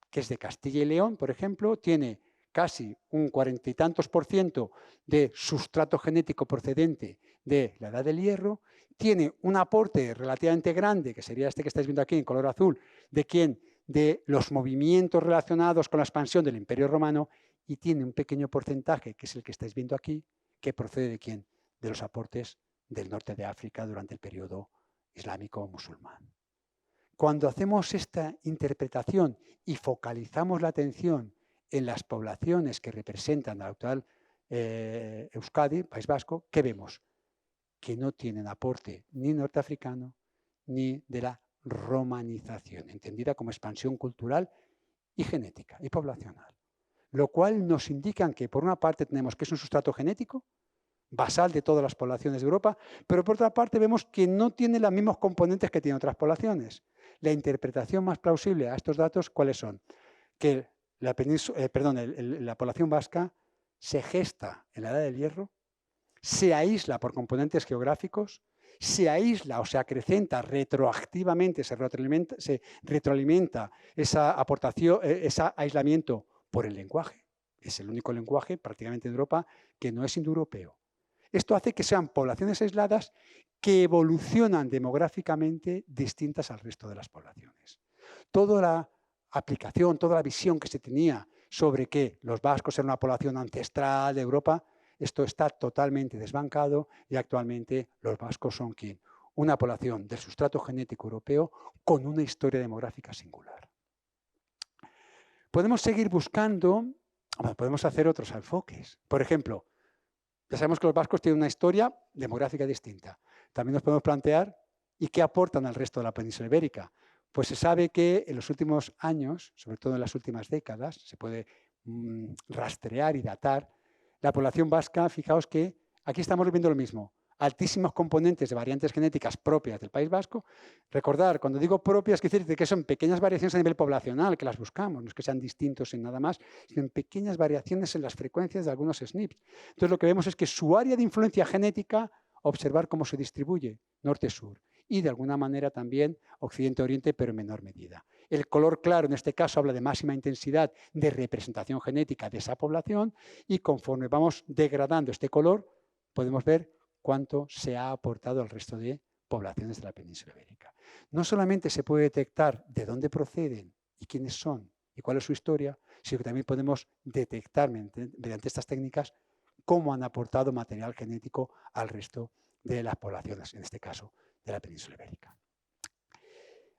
que es de Castilla y León, por ejemplo, tiene casi un 40 y tantos % de sustrato genético procedente de la edad del hierro, tiene un aporte relativamente grande, que sería este que estáis viendo aquí en color azul, ¿de quién? De los movimientos relacionados con la expansión del Imperio Romano, y tiene un pequeño porcentaje, que es el que estáis viendo aquí, que procede de quién? De los aportes del norte de África durante el periodo islámico o musulmán. Cuando hacemos esta interpretación y focalizamos la atención en las poblaciones que representan la actual Euskadi, País Vasco, ¿qué vemos? Que no tienen aporte ni norteafricano ni de la romanización, entendida como expansión cultural y genética y poblacional. Lo cual nos indica que por una parte tenemos que es un sustrato genético, basal de todas las poblaciones de Europa, pero por otra parte vemos que no tiene los mismos componentes que tienen otras poblaciones. La interpretación más plausible a estos datos, ¿cuáles son? Que la población vasca se gesta en la Edad del Hierro, se aísla por componentes geográficos, se aísla o se acrecenta retroactivamente, se retroalimenta esa aportación, ese aislamiento por el lenguaje. Es el único lenguaje prácticamente de Europa que no es indoeuropeo. Esto hace que sean poblaciones aisladas que evolucionan demográficamente distintas al resto de las poblaciones. Toda la aplicación, toda la visión que se tenía sobre que los vascos eran una población ancestral de Europa, esto está totalmente desbancado y actualmente los vascos son ¿quién? Una población del sustrato genético europeo con una historia demográfica singular. Podemos seguir buscando, podemos hacer otros enfoques. Por ejemplo, ya sabemos que los vascos tienen una historia demográfica distinta. También nos podemos plantear ¿y qué aportan al resto de la península ibérica? Pues se sabe que en los últimos años, sobre todo en las últimas décadas, se puede rastrear y datar la población vasca. Fijaos que aquí estamos viendo lo mismo. Altísimos componentes de variantes genéticas propias del País Vasco. Recordar, cuando digo propias, quiere decir que son pequeñas variaciones a nivel poblacional, que las buscamos, no es que sean distintos en nada más, sino en pequeñas variaciones en las frecuencias de algunos SNPs. Entonces lo que vemos es que su área de influencia genética, observar cómo se distribuye norte-sur y de alguna manera también occidente-oriente, pero en menor medida. El color claro en este caso habla de máxima intensidad de representación genética de esa población y conforme vamos degradando este color podemos ver cuánto se ha aportado al resto de poblaciones de la península ibérica. No solamente se puede detectar de dónde proceden y quiénes son y cuál es su historia, sino que también podemos detectar mediante estas técnicas cómo han aportado material genético al resto de las poblaciones, en este caso de la península ibérica.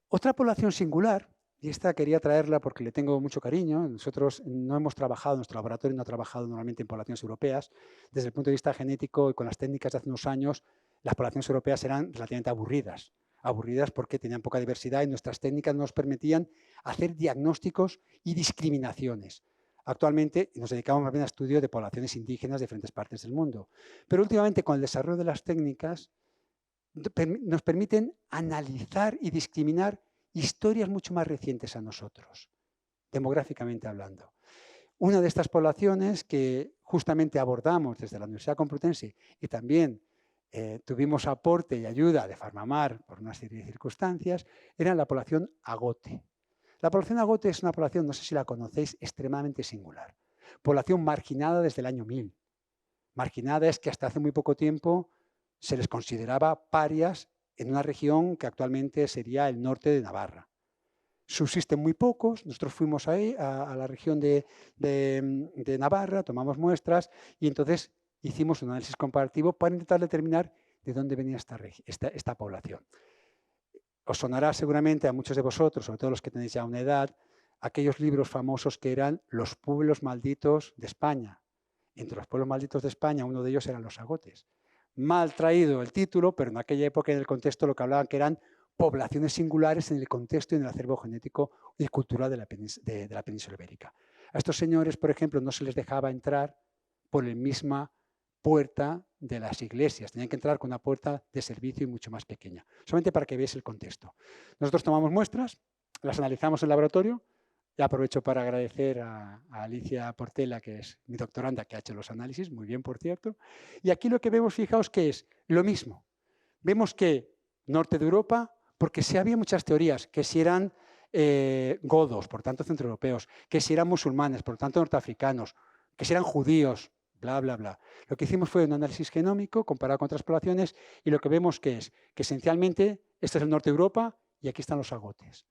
Otra población singular, y esta quería traerla porque le tengo mucho cariño, nosotros no hemos trabajado, nuestro laboratorio no ha trabajado normalmente en poblaciones europeas, desde el punto de vista genético y con las técnicas de hace unos años, las poblaciones europeas eran relativamente aburridas porque tenían poca diversidad y nuestras técnicas no nos permitían hacer diagnósticos y discriminaciones. Actualmente nos dedicamos más bien a estudios de poblaciones indígenas de diferentes partes del mundo, pero últimamente con el desarrollo de las técnicas nos permiten analizar y discriminar historias mucho más recientes a nosotros, demográficamente hablando. Una de estas poblaciones que justamente abordamos desde la Universidad Complutense y también tuvimos aporte y ayuda de Farmamar por una serie de circunstancias, era la población agote. La población agote es una población, no sé si la conocéis, extremadamente singular. Población marginada desde el año 1000. Marginada es que hasta hace muy poco tiempo se les consideraba parias en una región que actualmente sería el norte de Navarra. Subsisten muy pocos, nosotros fuimos ahí a la región de Navarra, tomamos muestras y entonces hicimos un análisis comparativo para intentar determinar de dónde venía esta población. Os sonará seguramente a muchos de vosotros, sobre todo los que tenéis ya una edad, aquellos libros famosos que eran Los pueblos malditos de España. Entre los pueblos malditos de España, uno de ellos eran los agotes. Mal traído el título, pero en aquella época en el contexto lo que hablaban que eran poblaciones singulares en el contexto y en el acervo genético y cultural de la península ibérica. A estos señores, por ejemplo, no se les dejaba entrar por la misma puerta de las iglesias, tenían que entrar con una puerta de servicio y mucho más pequeña, solamente para que veáis el contexto. Nosotros tomamos muestras, las analizamos en el laboratorio. Y aprovecho para agradecer a Alicia Portela, que es mi doctoranda, que ha hecho los análisis, muy bien, por cierto. Y aquí lo que vemos, fijaos, que es lo mismo. Vemos que norte de Europa, porque sí había muchas teorías, que si eran godos, por tanto centroeuropeos, que si eran musulmanes, por tanto norteafricanos, que si eran judíos, bla, bla, bla. Lo que hicimos fue un análisis genómico comparado con otras poblaciones y lo que vemos que es que esencialmente este es el norte de Europa y aquí están los agotes.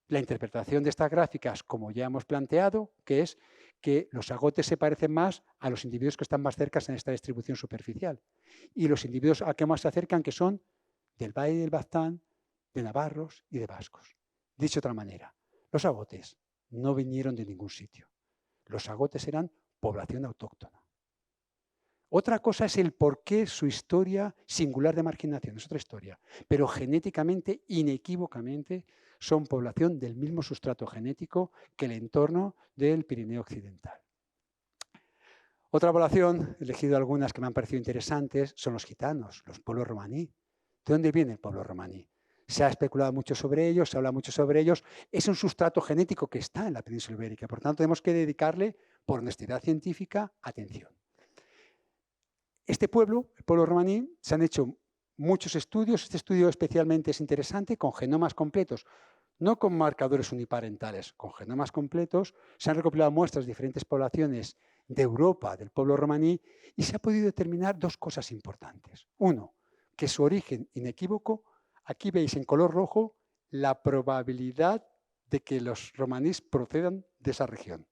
La interpretación de estas gráficas, como ya hemos planteado, que es que los agotes se parecen más a los individuos que están más cerca en esta distribución superficial y los individuos a que más se acercan que son del Valle del Baztán, de navarros y de vascos. Dicho de otra manera, los agotes no vinieron de ningún sitio. Los agotes eran población autóctona. Otra cosa es el por qué su historia singular de marginación, es otra historia, pero genéticamente, inequívocamente, son población del mismo sustrato genético que el entorno del Pirineo Occidental. Otra población, he elegido algunas que me han parecido interesantes, son los gitanos, los pueblos romaní. ¿De dónde viene el pueblo romaní? Se ha especulado mucho sobre ellos, se habla mucho sobre ellos. Es un sustrato genético que está en la península ibérica, por tanto tenemos que dedicarle, por honestidad científica, atención. Este pueblo, el pueblo romaní, se han hecho muchos estudios. Este estudio especialmente es interesante con genomas completos, no con marcadores uniparentales, con genomas completos. Se han recopilado muestras de diferentes poblaciones de Europa, del pueblo romaní, y se ha podido determinar dos cosas importantes. Uno, que su origen inequívoco, aquí veis en color rojo la probabilidad de que los romanís procedan de esa región.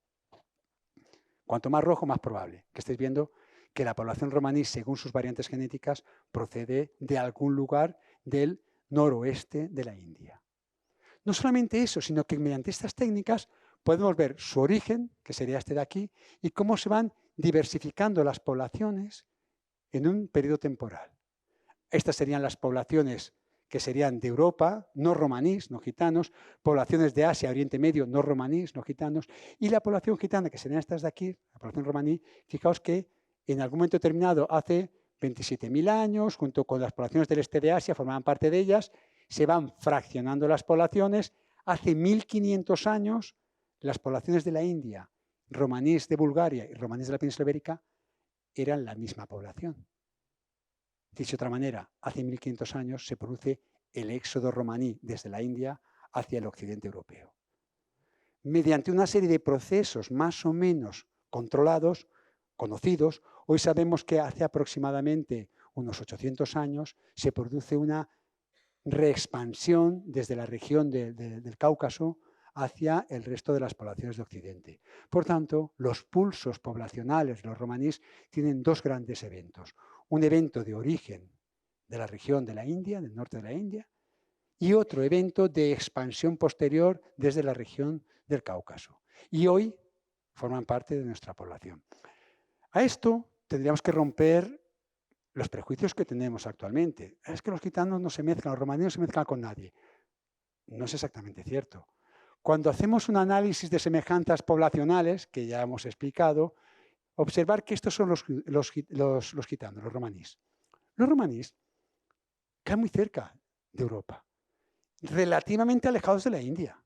Cuanto más rojo, más probable que estéis viendo que la población romaní, según sus variantes genéticas, procede de algún lugar del noroeste de la India. No solamente eso, sino que mediante estas técnicas podemos ver su origen, que sería este de aquí, y cómo se van diversificando las poblaciones en un periodo temporal. Estas serían las poblaciones que serían de Europa, no romanís, no gitanos, poblaciones de Asia, Oriente Medio, no romanís, no gitanos, y la población gitana, que serían estas de aquí, la población romaní, fijaos que en algún momento determinado, hace 27.000 años, junto con las poblaciones del este de Asia, formaban parte de ellas, se van fraccionando las poblaciones. Hace 1.500 años, las poblaciones de la India, romanís de Bulgaria y romanís de la península ibérica, eran la misma población. Dicho de otra manera, hace 1.500 años se produce el éxodo romaní desde la India hacia el occidente europeo. Mediante una serie de procesos más o menos controlados, conocidos, hoy sabemos que hace aproximadamente unos 800 años se produce una reexpansión desde la región del Cáucaso hacia el resto de las poblaciones de Occidente. Por tanto, los pulsos poblacionales de los romanís tienen dos grandes eventos. Un evento de origen de la región de la India, del norte de la India, y otro evento de expansión posterior desde la región del Cáucaso. Y hoy forman parte de nuestra población. A esto tendríamos que romper los prejuicios que tenemos actualmente. Es que los gitanos no se mezclan, los romaníes no se mezclan con nadie. No es exactamente cierto. Cuando hacemos un análisis de semejanzas poblacionales, que ya hemos explicado, observar que estos son los gitanos, los romanís. Los romanís caen muy cerca de Europa, relativamente alejados de la India.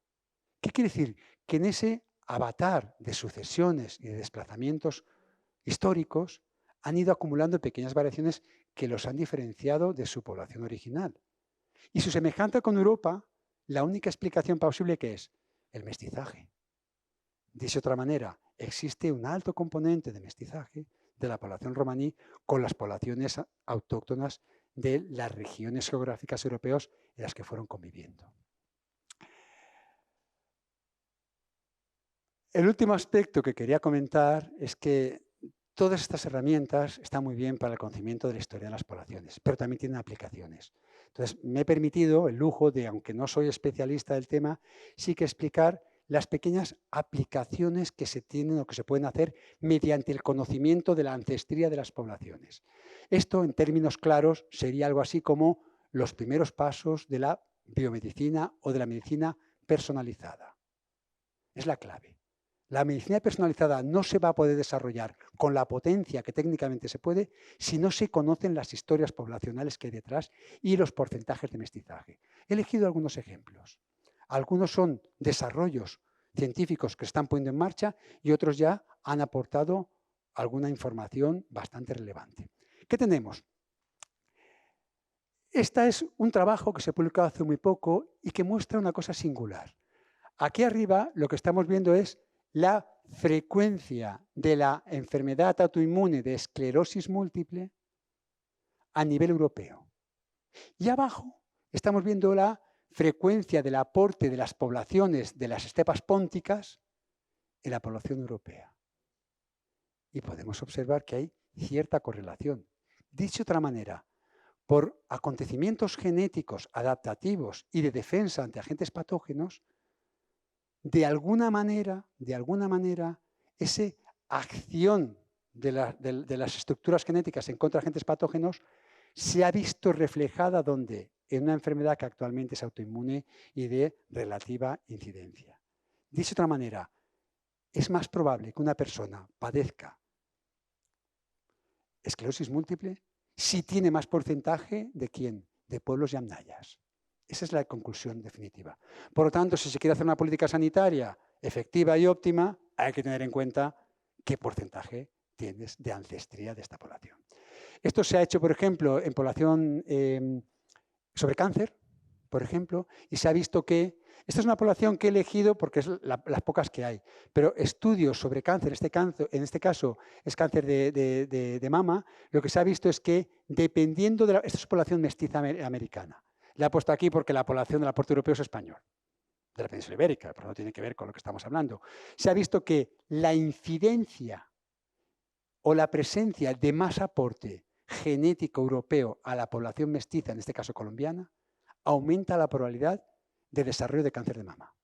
¿Qué quiere decir? Que en ese avatar de sucesiones y de desplazamientos históricos han ido acumulando pequeñas variaciones que los han diferenciado de su población original. Y su semejanza con Europa, la única explicación posible que es el mestizaje. Dicho de otra manera, existe un alto componente de mestizaje de la población romaní con las poblaciones autóctonas de las regiones geográficas europeas en las que fueron conviviendo. El último aspecto que quería comentar es que todas estas herramientas están muy bien para el conocimiento de la historia de las poblaciones, pero también tienen aplicaciones. Entonces, me he permitido el lujo de, aunque no soy especialista del tema, sí que explicar las pequeñas aplicaciones que se tienen o que se pueden hacer mediante el conocimiento de la ancestría de las poblaciones. Esto, en términos claros, sería algo así como los primeros pasos de la biomedicina o de la medicina personalizada. Es la clave. La medicina personalizada no se va a poder desarrollar con la potencia que técnicamente se puede si no se conocen las historias poblacionales que hay detrás y los porcentajes de mestizaje. He elegido algunos ejemplos. Algunos son desarrollos científicos que se están poniendo en marcha y otros ya han aportado alguna información bastante relevante. ¿Qué tenemos? Este es un trabajo que se publicó hace muy poco y que muestra una cosa singular. Aquí arriba lo que estamos viendo es la frecuencia de la enfermedad autoinmune de esclerosis múltiple a nivel europeo. Y abajo estamos viendo la frecuencia del aporte de las poblaciones de las estepas pónticas en la población europea. Y podemos observar que hay cierta correlación. Dicho de otra manera, por acontecimientos genéticos adaptativos y de defensa ante agentes patógenos, de alguna manera, esa acción de las estructuras genéticas en contra de agentes patógenos se ha visto reflejada ¿dónde? En una enfermedad que actualmente es autoinmune y de relativa incidencia. Dicho de otra manera, es más probable que una persona padezca esclerosis múltiple si tiene más porcentaje de ¿quién? De pueblos y amnayas. Esa es la conclusión definitiva. Por lo tanto, si se quiere hacer una política sanitaria efectiva y óptima, hay que tener en cuenta qué porcentaje tienes de ancestría de esta población. Esto se ha hecho, por ejemplo, en población sobre cáncer, por ejemplo, y se ha visto que esta es una población que he elegido porque es las pocas que hay, pero estudios sobre cáncer, en este caso es cáncer de mama, lo que se ha visto es que dependiendo de esta es población mestiza americana. La he puesto aquí porque la población del aporte europeo es español, de la península ibérica, pero no tiene que ver con lo que estamos hablando. Se ha visto que la incidencia o la presencia de más aporte genético europeo a la población mestiza, en este caso colombiana, aumenta la probabilidad de desarrollo de cáncer de mama.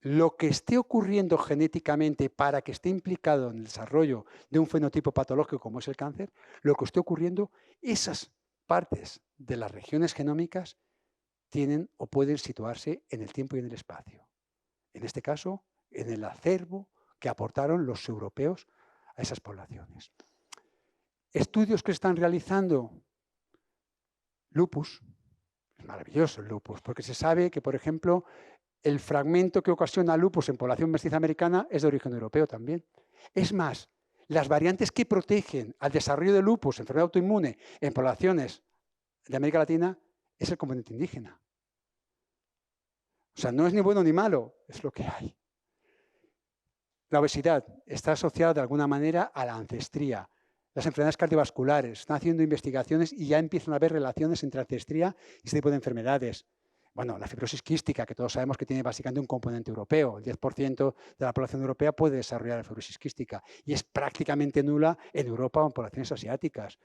Lo que esté ocurriendo genéticamente para que esté implicado en el desarrollo de un fenotipo patológico como es el cáncer, lo que esté ocurriendo, esas partes de las regiones genómicas tienen o pueden situarse en el tiempo y en el espacio. En este caso, en el acervo que aportaron los europeos a esas poblaciones. Estudios que se están realizando, lupus, es maravilloso el lupus, porque se sabe que, por ejemplo, el fragmento que ocasiona lupus en población mestiza americana es de origen europeo también. Es más, las variantes que protegen al desarrollo de lupus, enfermedad autoinmune, en poblaciones de América Latina, es el componente indígena. O sea, no es ni bueno ni malo, es lo que hay. La obesidad está asociada de alguna manera a la ancestría. Las enfermedades cardiovasculares, están haciendo investigaciones y ya empiezan a haber relaciones entre ancestría y este tipo de enfermedades. Bueno, la fibrosis quística, que todos sabemos que tiene básicamente un componente europeo. El 10% de la población europea puede desarrollar la fibrosis quística y es prácticamente nula en Europa o en poblaciones asiáticas.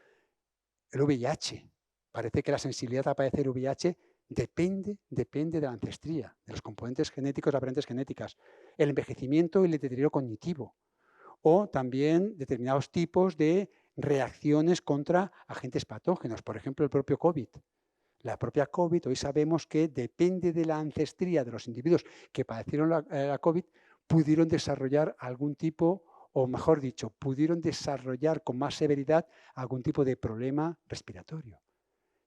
El VIH. Parece que la sensibilidad a padecer VIH depende de la ancestría, de los componentes genéticos, las variantes genéticas. El envejecimiento y el deterioro cognitivo. O también determinados tipos de reacciones contra agentes patógenos, por ejemplo, el propio COVID. La propia COVID, hoy sabemos que depende de la ancestría de los individuos que padecieron la COVID, pudieron desarrollar algún tipo, o mejor dicho, pudieron desarrollar con más severidad algún tipo de problema respiratorio.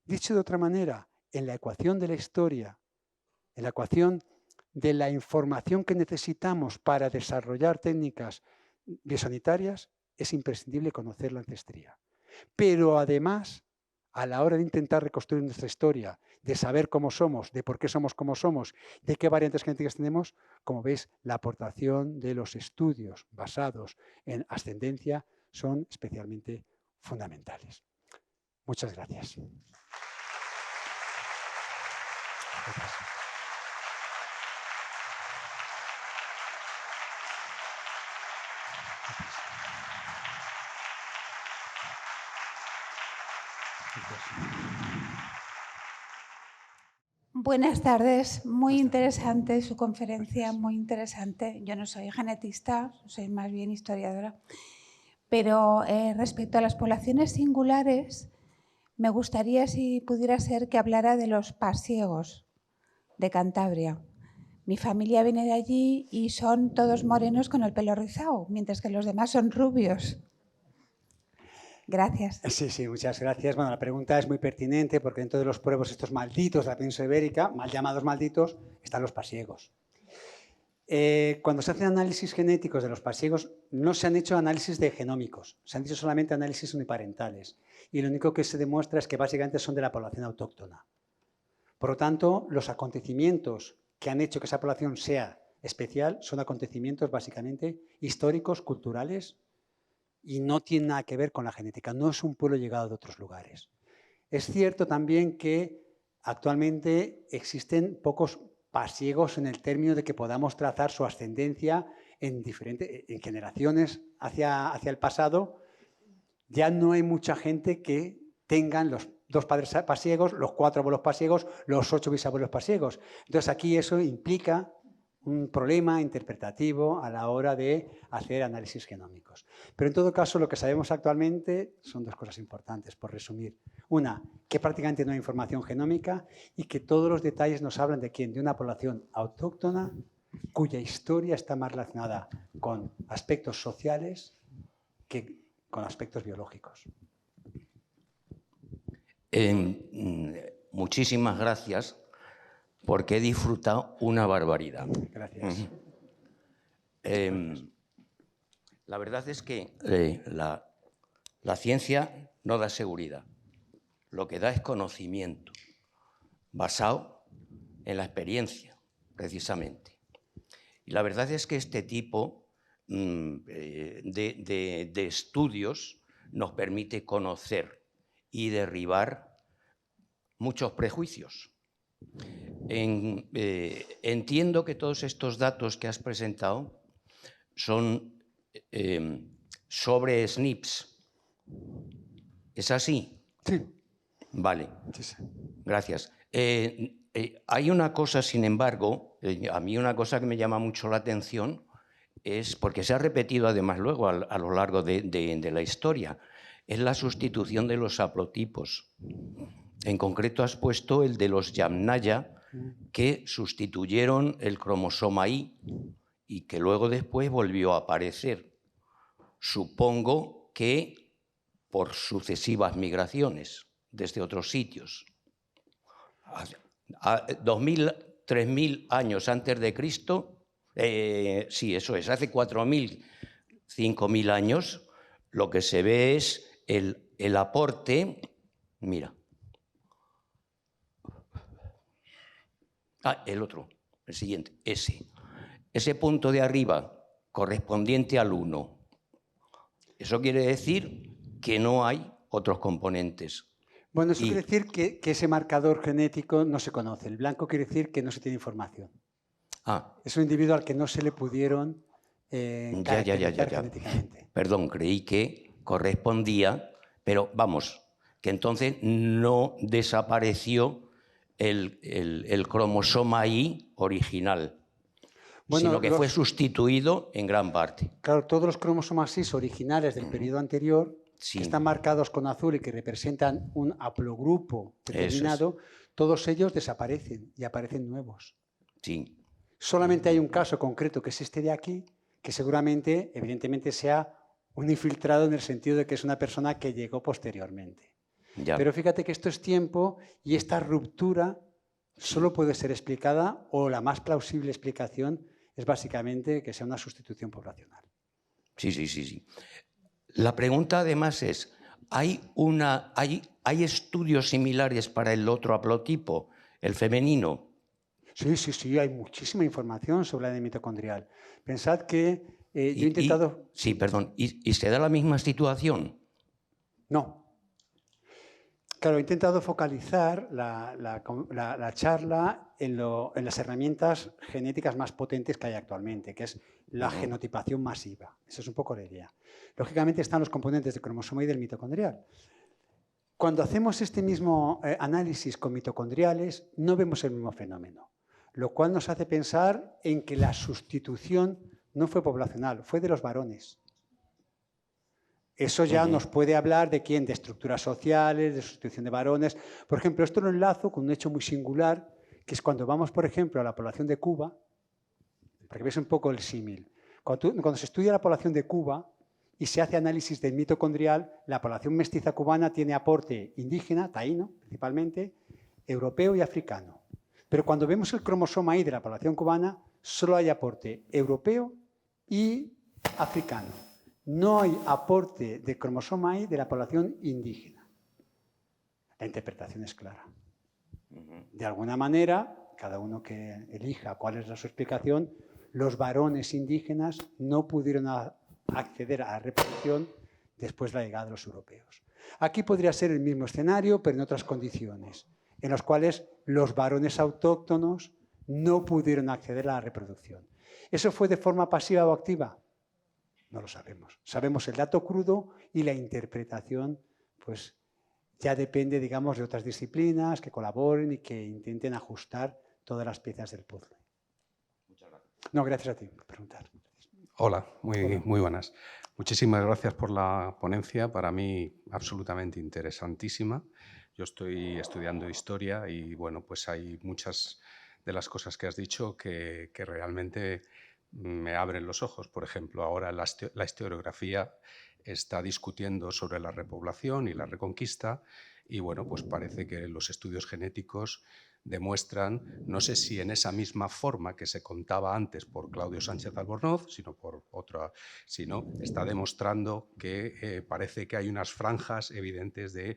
Dicho de otra manera, en la ecuación de la historia, en la ecuación de la información que necesitamos para desarrollar técnicas biosanitarias, es imprescindible conocer la ancestría. Pero además, a la hora de intentar reconstruir nuestra historia, de saber cómo somos, de por qué somos como somos, de qué variantes genéticas tenemos, como veis, la aportación de los estudios basados en ascendencia son especialmente fundamentales. Muchas gracias. Gracias. Buenas tardes, muy interesante su conferencia, muy interesante. Yo no soy genetista, soy más bien historiadora, pero respecto a las poblaciones singulares, me gustaría, si pudiera ser, que hablara de los pasiegos de Cantabria. Mi familia viene de allí y son todos morenos con el pelo rizado, mientras que los demás son rubios. Gracias. Sí, muchas gracias. Bueno, la pregunta es muy pertinente porque dentro de los pueblos estos malditos de la península ibérica, mal llamados malditos, están los pasiegos. Cuando se hacen análisis genéticos de los pasiegos, no se han hecho análisis de genómicos, se han hecho solamente análisis uniparentales. Y lo único que se demuestra es que básicamente son de la población autóctona. Por lo tanto, los acontecimientos que han hecho que esa población sea especial son acontecimientos básicamente históricos, culturales, y no tiene nada que ver con la genética. No es un pueblo llegado de otros lugares. Es cierto también que actualmente existen pocos pasiegos en el término de que podamos trazar su ascendencia en generaciones hacia el pasado. Ya no hay mucha gente que tengan los 2 padres pasiegos, los 4 abuelos pasiegos, los 8 bisabuelos pasiegos. Entonces aquí eso implica un problema interpretativo a la hora de hacer análisis genómicos. Pero en todo caso, lo que sabemos actualmente son 2 cosas importantes, por resumir. Una, que prácticamente no hay información genómica y que todos los detalles nos hablan de quién, de una población autóctona cuya historia está más relacionada con aspectos sociales que con aspectos biológicos. Muchísimas gracias, porque he disfrutado una barbaridad. Gracias. La verdad es que la ciencia no da seguridad, lo que da es conocimiento, basado en la experiencia, precisamente. Y la verdad es que este tipo de estudios nos permite conocer y derribar muchos prejuicios. Entiendo que todos estos datos que has presentado son sobre SNPs. ¿Es así? Sí. Vale. Sí. Gracias. Hay una cosa, sin embargo, a mí una cosa que me llama mucho la atención es, porque se ha repetido además luego a lo largo de la historia, es la sustitución de los haplotipos. En concreto has puesto el de los Yamnaya, que sustituyeron el cromosoma Y y que luego después volvió a aparecer. Supongo que por sucesivas migraciones desde otros sitios. 2000, 3000 años antes de Cristo, sí, eso es, hace 4000, 5000 años, lo que se ve es el aporte, mira. El otro, el siguiente, ese punto de arriba correspondiente al 1. Eso quiere decir que no hay otros componentes. Bueno, eso quiere decir que ese marcador genético no se conoce. El blanco quiere decir que no se tiene información. Es un individuo al que no se le pudieron caracterizar genéticamente. Perdón, creí que correspondía, pero vamos, que entonces no desapareció el cromosoma Y original, sino que fue sustituido en gran parte. Claro, todos los cromosomas Y originales del periodo anterior, que están marcados con azul y que representan un haplogrupo determinado, todos ellos desaparecen y aparecen nuevos. Sí. Solamente hay un caso concreto, que es este de aquí, que seguramente, evidentemente, sea un infiltrado en el sentido de que es una persona que llegó posteriormente. Ya. Pero fíjate que esto es tiempo y esta ruptura solo puede ser explicada, o la más plausible explicación es básicamente que sea una sustitución poblacional. Sí. La pregunta además es, ¿hay estudios similares para el otro haplotipo, el femenino? Sí, hay muchísima información sobre la ADN mitocondrial. Pensad que yo he intentado... Sí, perdón. ¿Y se da la misma situación? No. Claro, he intentado focalizar la charla en las herramientas genéticas más potentes que hay actualmente, que es la genotipación masiva. Esa es un poco la idea. Lógicamente están los componentes del cromosoma Y del mitocondrial. Cuando hacemos este mismo análisis con mitocondriales, no vemos el mismo fenómeno, lo cual nos hace pensar en que la sustitución no fue poblacional, fue de los varones. Eso ya nos puede hablar de quién, de estructuras sociales, de sustitución de varones. Por ejemplo, esto lo enlazo con un hecho muy singular, que es cuando vamos, por ejemplo, a la población de Cuba, para que veáis un poco el símil. Cuando se estudia la población de Cuba y se hace análisis del mitocondrial, la población mestiza cubana tiene aporte indígena, taíno principalmente, europeo y africano. Pero cuando vemos el cromosoma Y de la población cubana, solo hay aporte europeo y africano. No hay aporte de cromosoma Y de la población indígena. La interpretación es clara. De alguna manera, cada uno que elija cuál es su explicación, los varones indígenas no pudieron acceder a la reproducción después de la llegada de los europeos. Aquí podría ser el mismo escenario, pero en otras condiciones, en las cuales los varones autóctonos no pudieron acceder a la reproducción. ¿Eso fue de forma pasiva o activa? No lo sabemos. Sabemos el dato crudo y la interpretación, pues ya depende, digamos, de otras disciplinas que colaboren y que intenten ajustar todas las piezas del puzzle. Muchas gracias. No, gracias a ti por preguntar. Hola, muy buenas. Muchísimas gracias por la ponencia, para mí absolutamente interesantísima. Yo estoy estudiando historia y bueno, pues hay muchas de las cosas que has dicho que realmente me abren los ojos. Por ejemplo, ahora la historiografía está discutiendo sobre la repoblación y la reconquista y bueno, pues parece que los estudios genéticos demuestran, no sé si en esa misma forma que se contaba antes por Claudio Sánchez Albornoz, sino por otra, sino está demostrando que parece que hay unas franjas evidentes de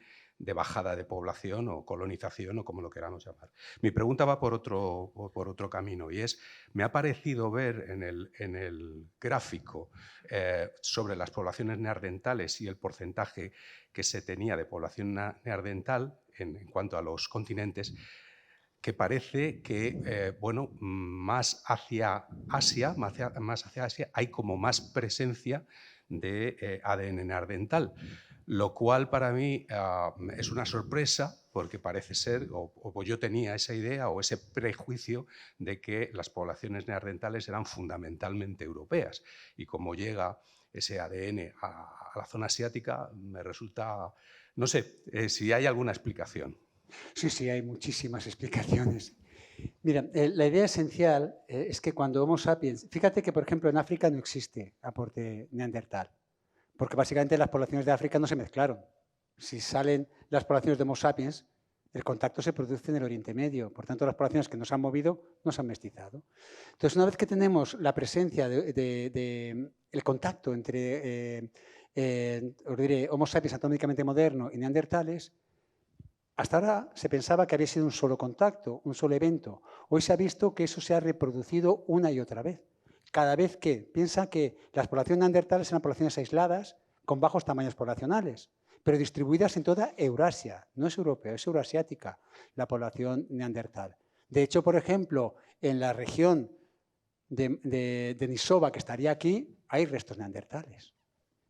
bajada de población o colonización o como lo queramos llamar. Mi pregunta va por otro camino y es, me ha parecido ver en el gráfico sobre las poblaciones neandertales y el porcentaje que se tenía de población neandertal en cuanto a los continentes, que parece que, bueno, más hacia Asia hay como más presencia de ADN neandertal, lo cual para mí es una sorpresa porque parece ser, o yo tenía esa idea o ese prejuicio de que las poblaciones neandertales eran fundamentalmente europeas y como llega ese ADN a la zona asiática me resulta, no sé, si hay alguna explicación. Sí, hay muchísimas explicaciones. Mira, la idea esencial es que cuando Homo sapiens... Fíjate que, por ejemplo, en África no existe aporte neandertal, porque básicamente las poblaciones de África no se mezclaron. Si salen las poblaciones de Homo sapiens, el contacto se produce en el Oriente Medio. Por tanto, las poblaciones que no se han movido no se han mestizado. Entonces, una vez que tenemos la presencia el contacto entre os diré, Homo sapiens anatómicamente moderno y neandertales, hasta ahora se pensaba que había sido un solo contacto, un solo evento. Hoy se ha visto que eso se ha reproducido una y otra vez. Cada vez que piensa que las poblaciones neandertales eran poblaciones aisladas con bajos tamaños poblacionales, pero distribuidas en toda Eurasia. No es europea, es euroasiática la población neandertal. De hecho, por ejemplo, en la región de Denisova, que estaría aquí, hay restos neandertales.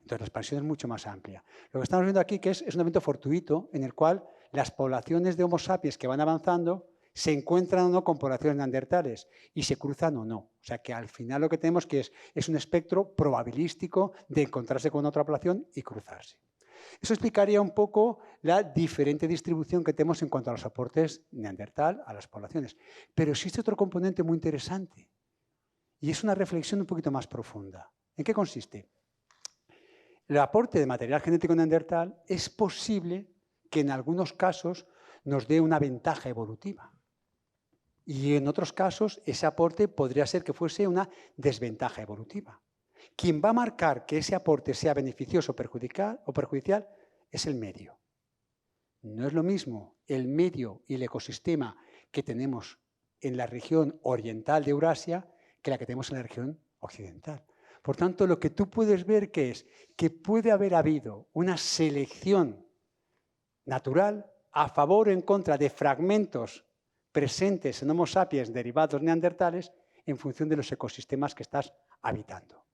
Entonces, la expansión es mucho más amplia. Lo que estamos viendo aquí que es un evento fortuito en el cual las poblaciones de Homo sapiens que van avanzando se encuentran o no con poblaciones neandertales y se cruzan o no. O sea que al final lo que tenemos que es un espectro probabilístico de encontrarse con otra población y cruzarse. Eso explicaría un poco la diferente distribución que tenemos en cuanto a los aportes neandertal a las poblaciones. Pero existe otro componente muy interesante y es una reflexión un poquito más profunda. ¿En qué consiste? El aporte de material genético neandertal es posible que en algunos casos nos dé una ventaja evolutiva. Y en otros casos ese aporte podría ser que fuese una desventaja evolutiva. Quien va a marcar que ese aporte sea beneficioso o perjudicial es el medio. No es lo mismo el medio y el ecosistema que tenemos en la región oriental de Eurasia que la que tenemos en la región occidental. Por tanto, lo que tú puedes ver que es que puede haber habido una selección natural a favor o en contra de fragmentos presentes en Homo sapiens derivados neandertales en función de los ecosistemas que estás habitando.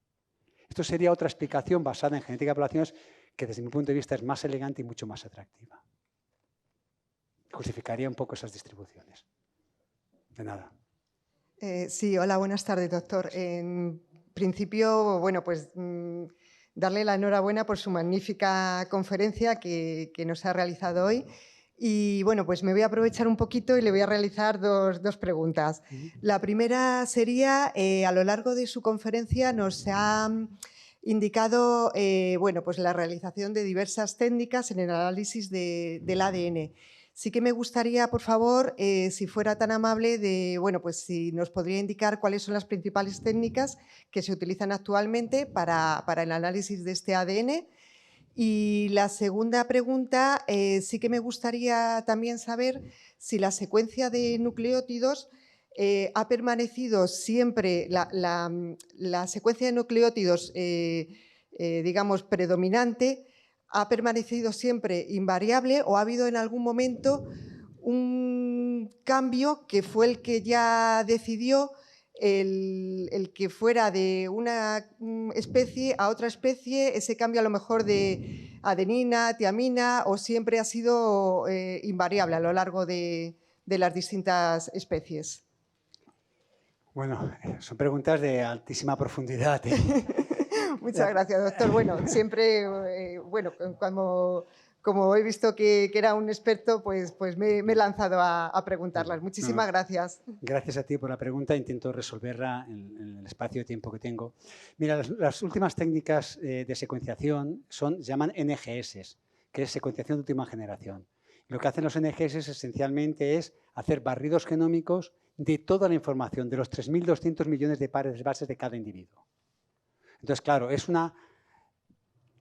Esto sería otra explicación basada en genética de poblaciones que desde mi punto de vista es más elegante y mucho más atractiva. Justificaría un poco esas distribuciones. De nada. Sí, hola, buenas tardes, doctor. En principio, bueno, pues darle la enhorabuena por su magnífica conferencia que nos ha realizado hoy. Y bueno, pues me voy a aprovechar un poquito y le voy a realizar dos preguntas. La primera sería, a lo largo de su conferencia nos ha indicado bueno, pues la realización de diversas técnicas en el análisis del ADN. Sí que me gustaría, por favor, si fuera tan amable, bueno, pues si nos podría indicar cuáles son las principales técnicas que se utilizan actualmente para el análisis de este ADN. Y la segunda pregunta, sí que me gustaría también saber si la secuencia de nucleótidos ha permanecido siempre la secuencia de nucleótidos, digamos, predominante, ha permanecido siempre invariable o ha habido en algún momento un cambio que fue el que ya decidió el que fuera de una especie a otra especie, ese cambio a lo mejor de adenina, tiamina, o siempre ha sido invariable a lo largo de las distintas especies? Bueno, son preguntas de altísima profundidad. Muchas gracias, doctor. Bueno, siempre, bueno, como he visto que era un experto, pues me he lanzado a preguntarlas. Muchísimas gracias. Gracias a ti por la pregunta. Intento resolverla en el espacio de tiempo que tengo. Mira, las últimas técnicas de secuenciación se llaman NGS, que es secuenciación de última generación. Lo que hacen los NGS esencialmente es hacer barridos genómicos de toda la información, de los 3.200 millones de pares de bases de cada individuo. Entonces, claro, es un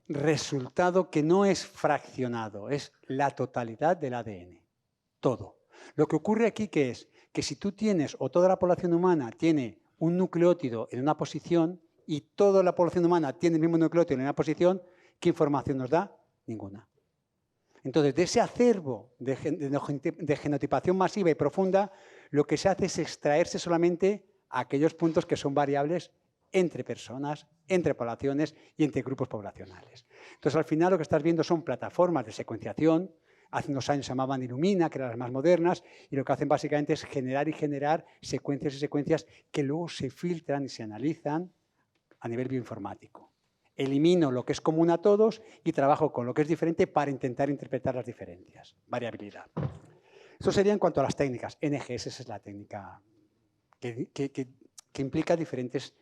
resultado que no es fraccionado, es la totalidad del ADN, todo. Lo que ocurre aquí que es que si tú tienes, o toda la población humana tiene un nucleótido en una posición y toda la población humana tiene el mismo nucleótido en una posición, ¿qué información nos da? Ninguna. Entonces, de ese acervo de genotipación masiva y profunda, lo que se hace es extraerse solamente aquellos puntos que son variables entre personas, entre poblaciones y entre grupos poblacionales. Entonces, al final lo que estás viendo son plataformas de secuenciación. Hace unos años se llamaban Illumina, que eran las más modernas, y lo que hacen básicamente es generar y generar secuencias y secuencias que luego se filtran y se analizan a nivel bioinformático. Elimino lo que es común a todos y trabajo con lo que es diferente para intentar interpretar las diferencias. Variabilidad. Eso sería en cuanto a las técnicas. NGS es la técnica que implica diferentes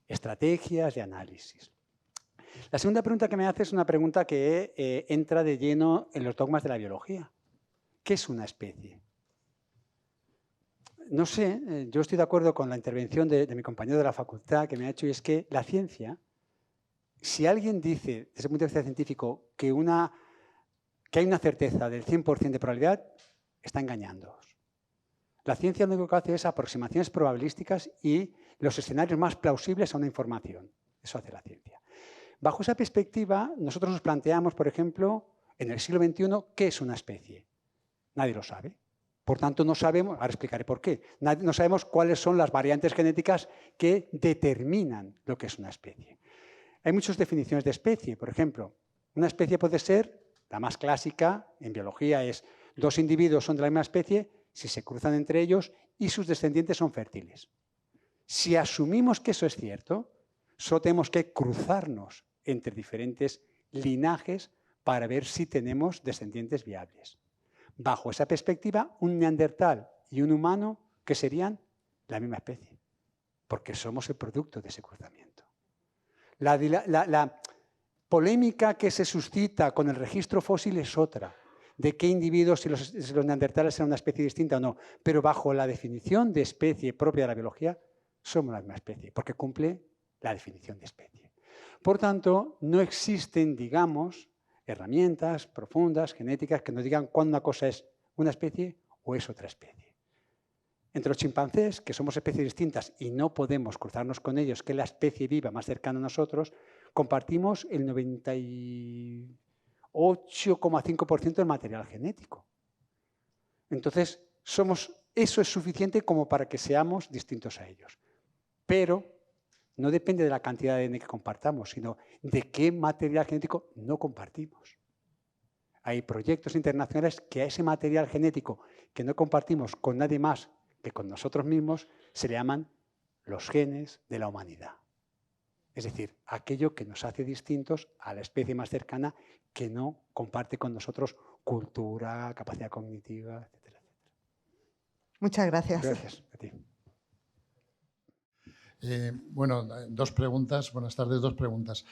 estrategias de análisis. La segunda pregunta que me hace es una pregunta que entra de lleno en los dogmas de la biología. ¿Qué es una especie? No sé, yo estoy de acuerdo con la intervención de mi compañero de la facultad que me ha hecho, y es que la ciencia, si alguien dice, desde el punto de vista científico, que hay una certeza del 100% de probabilidad, está engañándoos. La ciencia lo único que hace es aproximaciones probabilísticas y los escenarios más plausibles a una información. Eso hace la ciencia. Bajo esa perspectiva, nosotros nos planteamos, por ejemplo, en el siglo XXI, ¿qué es una especie? Nadie lo sabe. Por tanto, no sabemos, ahora explicaré por qué, no sabemos cuáles son las variantes genéticas que determinan lo que es una especie. Hay muchas definiciones de especie. Por ejemplo, una especie puede ser, la más clásica en biología es, dos individuos son de la misma especie si se cruzan entre ellos y sus descendientes son fértiles. Si asumimos que eso es cierto, solo tenemos que cruzarnos entre diferentes linajes para ver si tenemos descendientes viables. Bajo esa perspectiva, un neandertal y un humano, ¿qué serían? La misma especie, porque somos el producto de ese cruzamiento. La polémica que se suscita con el registro fósil es otra, de qué individuos, si los neandertales eran una especie distinta o no, pero bajo la definición de especie propia de la biología, somos la misma especie, porque cumple la definición de especie. Por tanto, no existen, digamos, herramientas profundas, genéticas, que nos digan cuándo una cosa es una especie o es otra especie. Entre los chimpancés, que somos especies distintas y no podemos cruzarnos con ellos, que es la especie viva más cercana a nosotros, compartimos el 98,5% del material genético. Entonces, eso es suficiente como para que seamos distintos a ellos. Pero no depende de la cantidad de ADN que compartamos, sino de qué material genético no compartimos. Hay proyectos internacionales que a ese material genético que no compartimos con nadie más que con nosotros mismos se le llaman los genes de la humanidad. Es decir, aquello que nos hace distintos a la especie más cercana que no comparte con nosotros cultura, capacidad cognitiva, etcétera, etcétera. Muchas gracias. Gracias a ti. Bueno, dos preguntas. Buenas tardes, dos preguntas.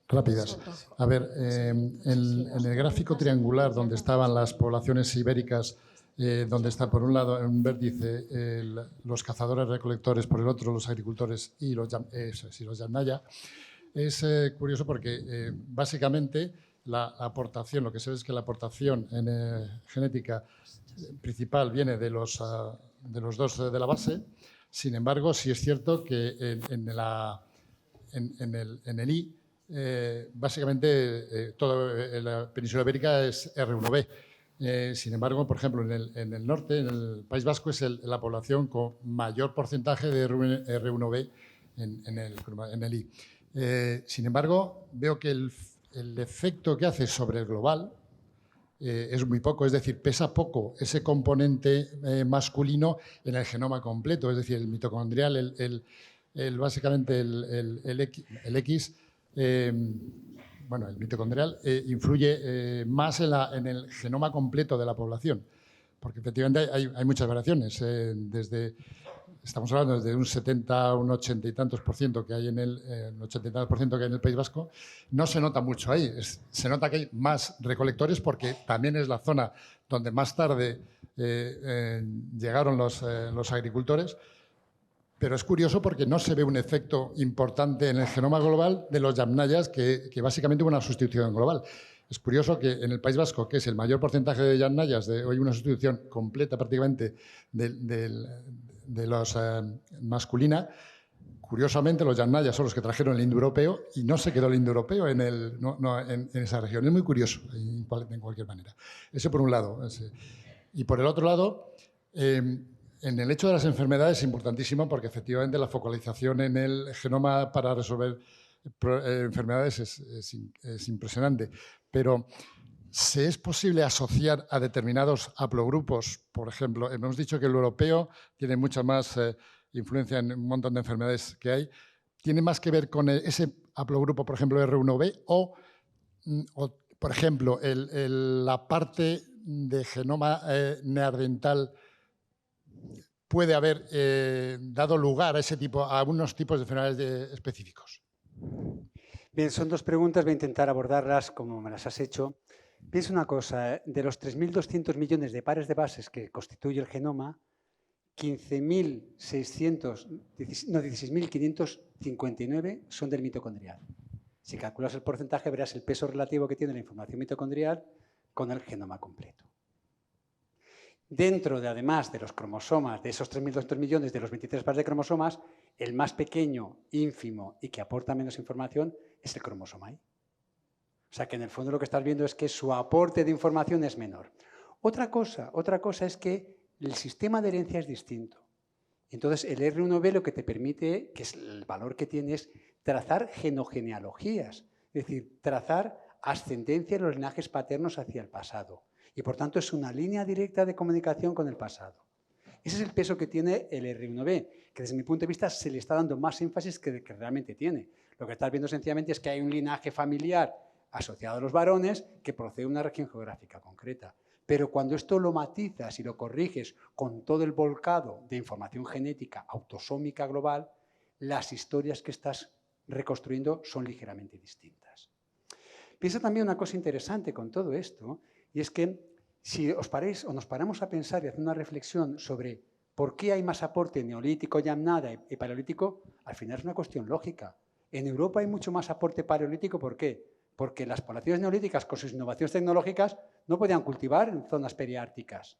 Rápidas. A ver, en el gráfico triangular donde estaban las poblaciones ibéricas, donde está por un lado en un vértice los cazadores recolectores, por el otro los agricultores y los Yamnaya, es curioso porque básicamente la aportación, lo que se ve es que la aportación en genética principal viene de los dos de la base. Sin embargo, sí es cierto que en el I, básicamente toda la península ibérica es R1b. Sin embargo, por ejemplo, en el norte, en el País Vasco, es la población con mayor porcentaje de R1b en el I. Sin embargo, veo que el efecto que hace sobre el global es muy poco, es decir, pesa poco ese componente masculino en el genoma completo, es decir, el mitocondrial, básicamente el X, bueno, el mitocondrial influye más en el genoma completo de la población, porque efectivamente hay muchas variaciones, estamos hablando desde un 70 a un 80 y tantos por ciento que hay en el 80 y tantos por ciento que hay en el País Vasco. No se nota mucho ahí, se nota que hay más recolectores porque también es la zona donde más tarde llegaron los agricultores. Pero es curioso porque no se ve un efecto importante en el genoma global de los yamnayas, que básicamente hubo una sustitución global. Es curioso que en el País Vasco, que es el mayor porcentaje de yamnayas, hay una sustitución completa prácticamente de los masculina. Curiosamente, los yamnayas son los que trajeron el indoeuropeo y no se quedó el indoeuropeo en esa región. Es muy curioso, en cualquier manera. Eso por un lado. Y por el otro lado, en el hecho de las enfermedades es importantísimo porque efectivamente la focalización en el genoma para resolver enfermedades es impresionante. Pero ¿se es posible asociar a determinados haplogrupos? Por ejemplo, hemos dicho que el europeo tiene mucha más influencia en un montón de enfermedades que hay. ¿Tiene más que ver con ese haplogrupo, por ejemplo, R1b o por ejemplo, la parte de genoma neandertal puede haber dado lugar a unos tipos de enfermedades específicos? Bien, son dos preguntas, voy a intentar abordarlas como me las has hecho. Piensa una cosa, de los 3.200 millones de pares de bases que constituye el genoma, 16.559 son del mitocondrial. Si calculas el porcentaje, verás el peso relativo que tiene la información mitocondrial con el genoma completo. Dentro de, además de los cromosomas, de esos 3.200 millones, de los 23 pares de cromosomas, el más pequeño, ínfimo y que aporta menos información es el cromosoma Y. O sea que en el fondo lo que estás viendo es que su aporte de información es menor. Otra cosa es que el sistema de herencia es distinto. Entonces el R1b lo que te permite, que es el valor que tiene, es trazar genogenealogías, es decir, trazar ascendencia de los linajes paternos hacia el pasado. Y por tanto es una línea directa de comunicación con el pasado. Ese es el peso que tiene el R1b, que desde mi punto de vista se le está dando más énfasis que realmente tiene. Lo que estás viendo sencillamente es que hay un linaje familiar asociado a los varones que procede de una región geográfica concreta. Pero cuando esto lo matizas y lo corriges con todo el volcado de información genética autosómica global, las historias que estás reconstruyendo son ligeramente distintas. Piensa también una cosa interesante con todo esto, y es que si os paráis o nos paramos a pensar y hacer una reflexión sobre por qué hay más aporte neolítico, yamnada y paleolítico, al final es una cuestión lógica. En Europa hay mucho más aporte paleolítico, ¿por qué? Porque las poblaciones neolíticas, con sus innovaciones tecnológicas, no podían cultivar en zonas periárticas.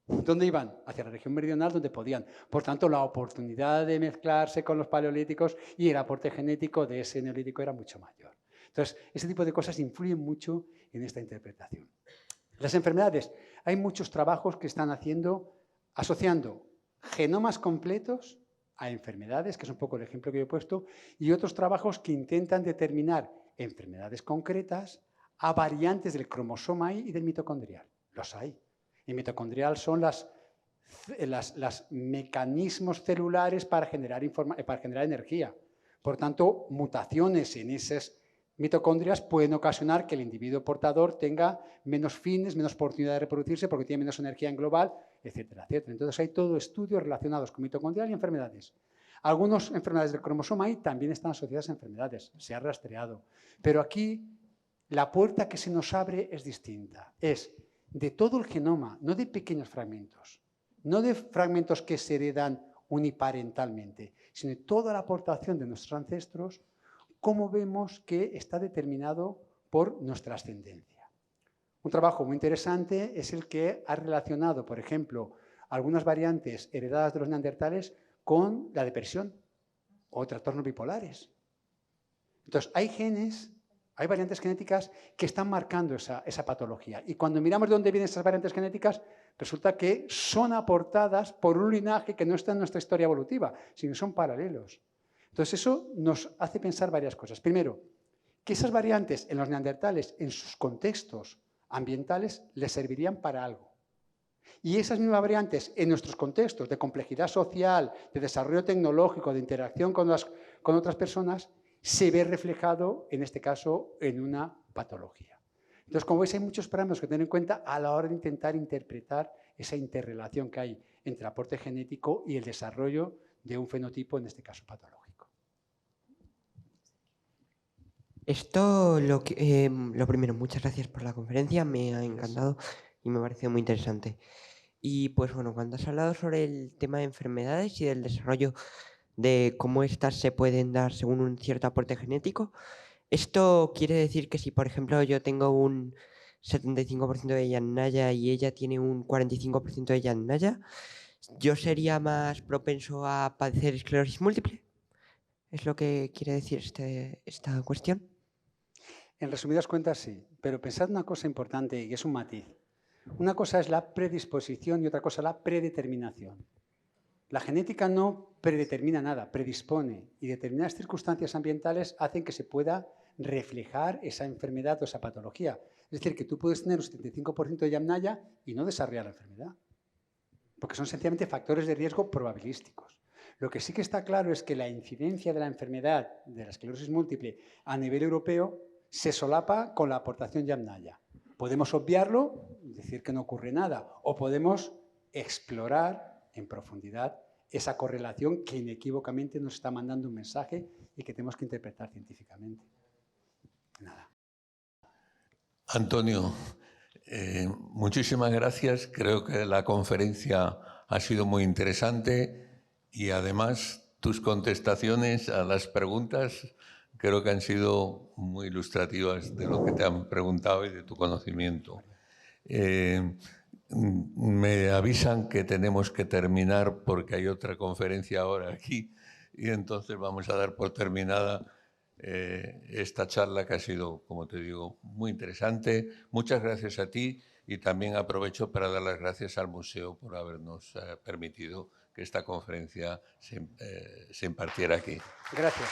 ¿Dónde iban? Hacia la región meridional, donde podían. Por tanto, la oportunidad de mezclarse con los paleolíticos y el aporte genético de ese neolítico era mucho mayor. Entonces, ese tipo de cosas influyen mucho en esta interpretación. Las enfermedades. Hay muchos trabajos que están asociando genomas completos a enfermedades, que es un poco el ejemplo que yo he puesto, y otros trabajos que intentan determinar enfermedades concretas a variantes del cromosoma Y y del mitocondrial. Los hay. El mitocondrial son los mecanismos celulares para generar energía. Por tanto, mutaciones en esas mitocondrias pueden ocasionar que el individuo portador tenga menos fines, menos oportunidad de reproducirse porque tiene menos energía en global, etcétera, etcétera. Entonces hay todo estudios relacionados con mitocondrial y enfermedades. Algunas enfermedades del cromosoma Y también están asociadas a enfermedades, se ha rastreado. Pero aquí la puerta que se nos abre es distinta. Es de todo el genoma, no de pequeños fragmentos, no de fragmentos que se heredan uniparentalmente, sino de toda la aportación de nuestros ancestros, cómo vemos que está determinado por nuestra ascendencia. Un trabajo muy interesante es el que ha relacionado, por ejemplo, algunas variantes heredadas de los neandertales con la depresión o trastornos bipolares. Entonces, hay variantes genéticas que están marcando esa patología. Y cuando miramos de dónde vienen esas variantes genéticas, resulta que son aportadas por un linaje que no está en nuestra historia evolutiva, sino son paralelos. Entonces, eso nos hace pensar varias cosas. Primero, que esas variantes en los neandertales, en sus contextos ambientales, les servirían para algo. Y esas mismas variantes en nuestros contextos de complejidad social, de desarrollo tecnológico, de interacción con otras personas, se ve reflejado, en este caso, en una patología. Entonces, como veis, hay muchos parámetros que tener en cuenta a la hora de intentar interpretar esa interrelación que hay entre el aporte genético y el desarrollo de un fenotipo, en este caso patológico. Lo primero, muchas gracias por la conferencia, me ha encantado y me ha parecido muy interesante. Y pues bueno, cuando has hablado sobre el tema de enfermedades y del desarrollo de cómo éstas se pueden dar según un cierto aporte genético, ¿esto quiere decir que si, por ejemplo, yo tengo un 75% de Yannaya y ella tiene un 45% de Yannaya, yo sería más propenso a padecer esclerosis múltiple? ¿Es lo que quiere decir esta cuestión? En resumidas cuentas, sí. Pero pensad una cosa importante, y es un matiz. Una cosa es la predisposición y otra cosa la predeterminación. La genética no predetermina nada, predispone, y determinadas circunstancias ambientales hacen que se pueda reflejar esa enfermedad o esa patología. Es decir, que tú puedes tener un 75% de Yamnaya y no desarrollar la enfermedad, porque son sencillamente factores de riesgo probabilísticos. Lo que sí que está claro es que la incidencia de la enfermedad de la esclerosis múltiple a nivel europeo se solapa con la aportación Yamnaya. Podemos obviarlo, decir que no ocurre nada, o podemos explorar en profundidad esa correlación que inequívocamente nos está mandando un mensaje y que tenemos que interpretar científicamente. Nada. Antonio, muchísimas gracias. Creo que la conferencia ha sido muy interesante y además tus contestaciones a las preguntas creo que han sido muy ilustrativas de lo que te han preguntado y de tu conocimiento. Me avisan que tenemos que terminar porque hay otra conferencia ahora aquí y entonces vamos a dar por terminada esta charla que ha sido, como te digo, muy interesante. Muchas gracias a ti y también aprovecho para dar las gracias al museo por habernos permitido que esta conferencia se impartiera aquí. Gracias.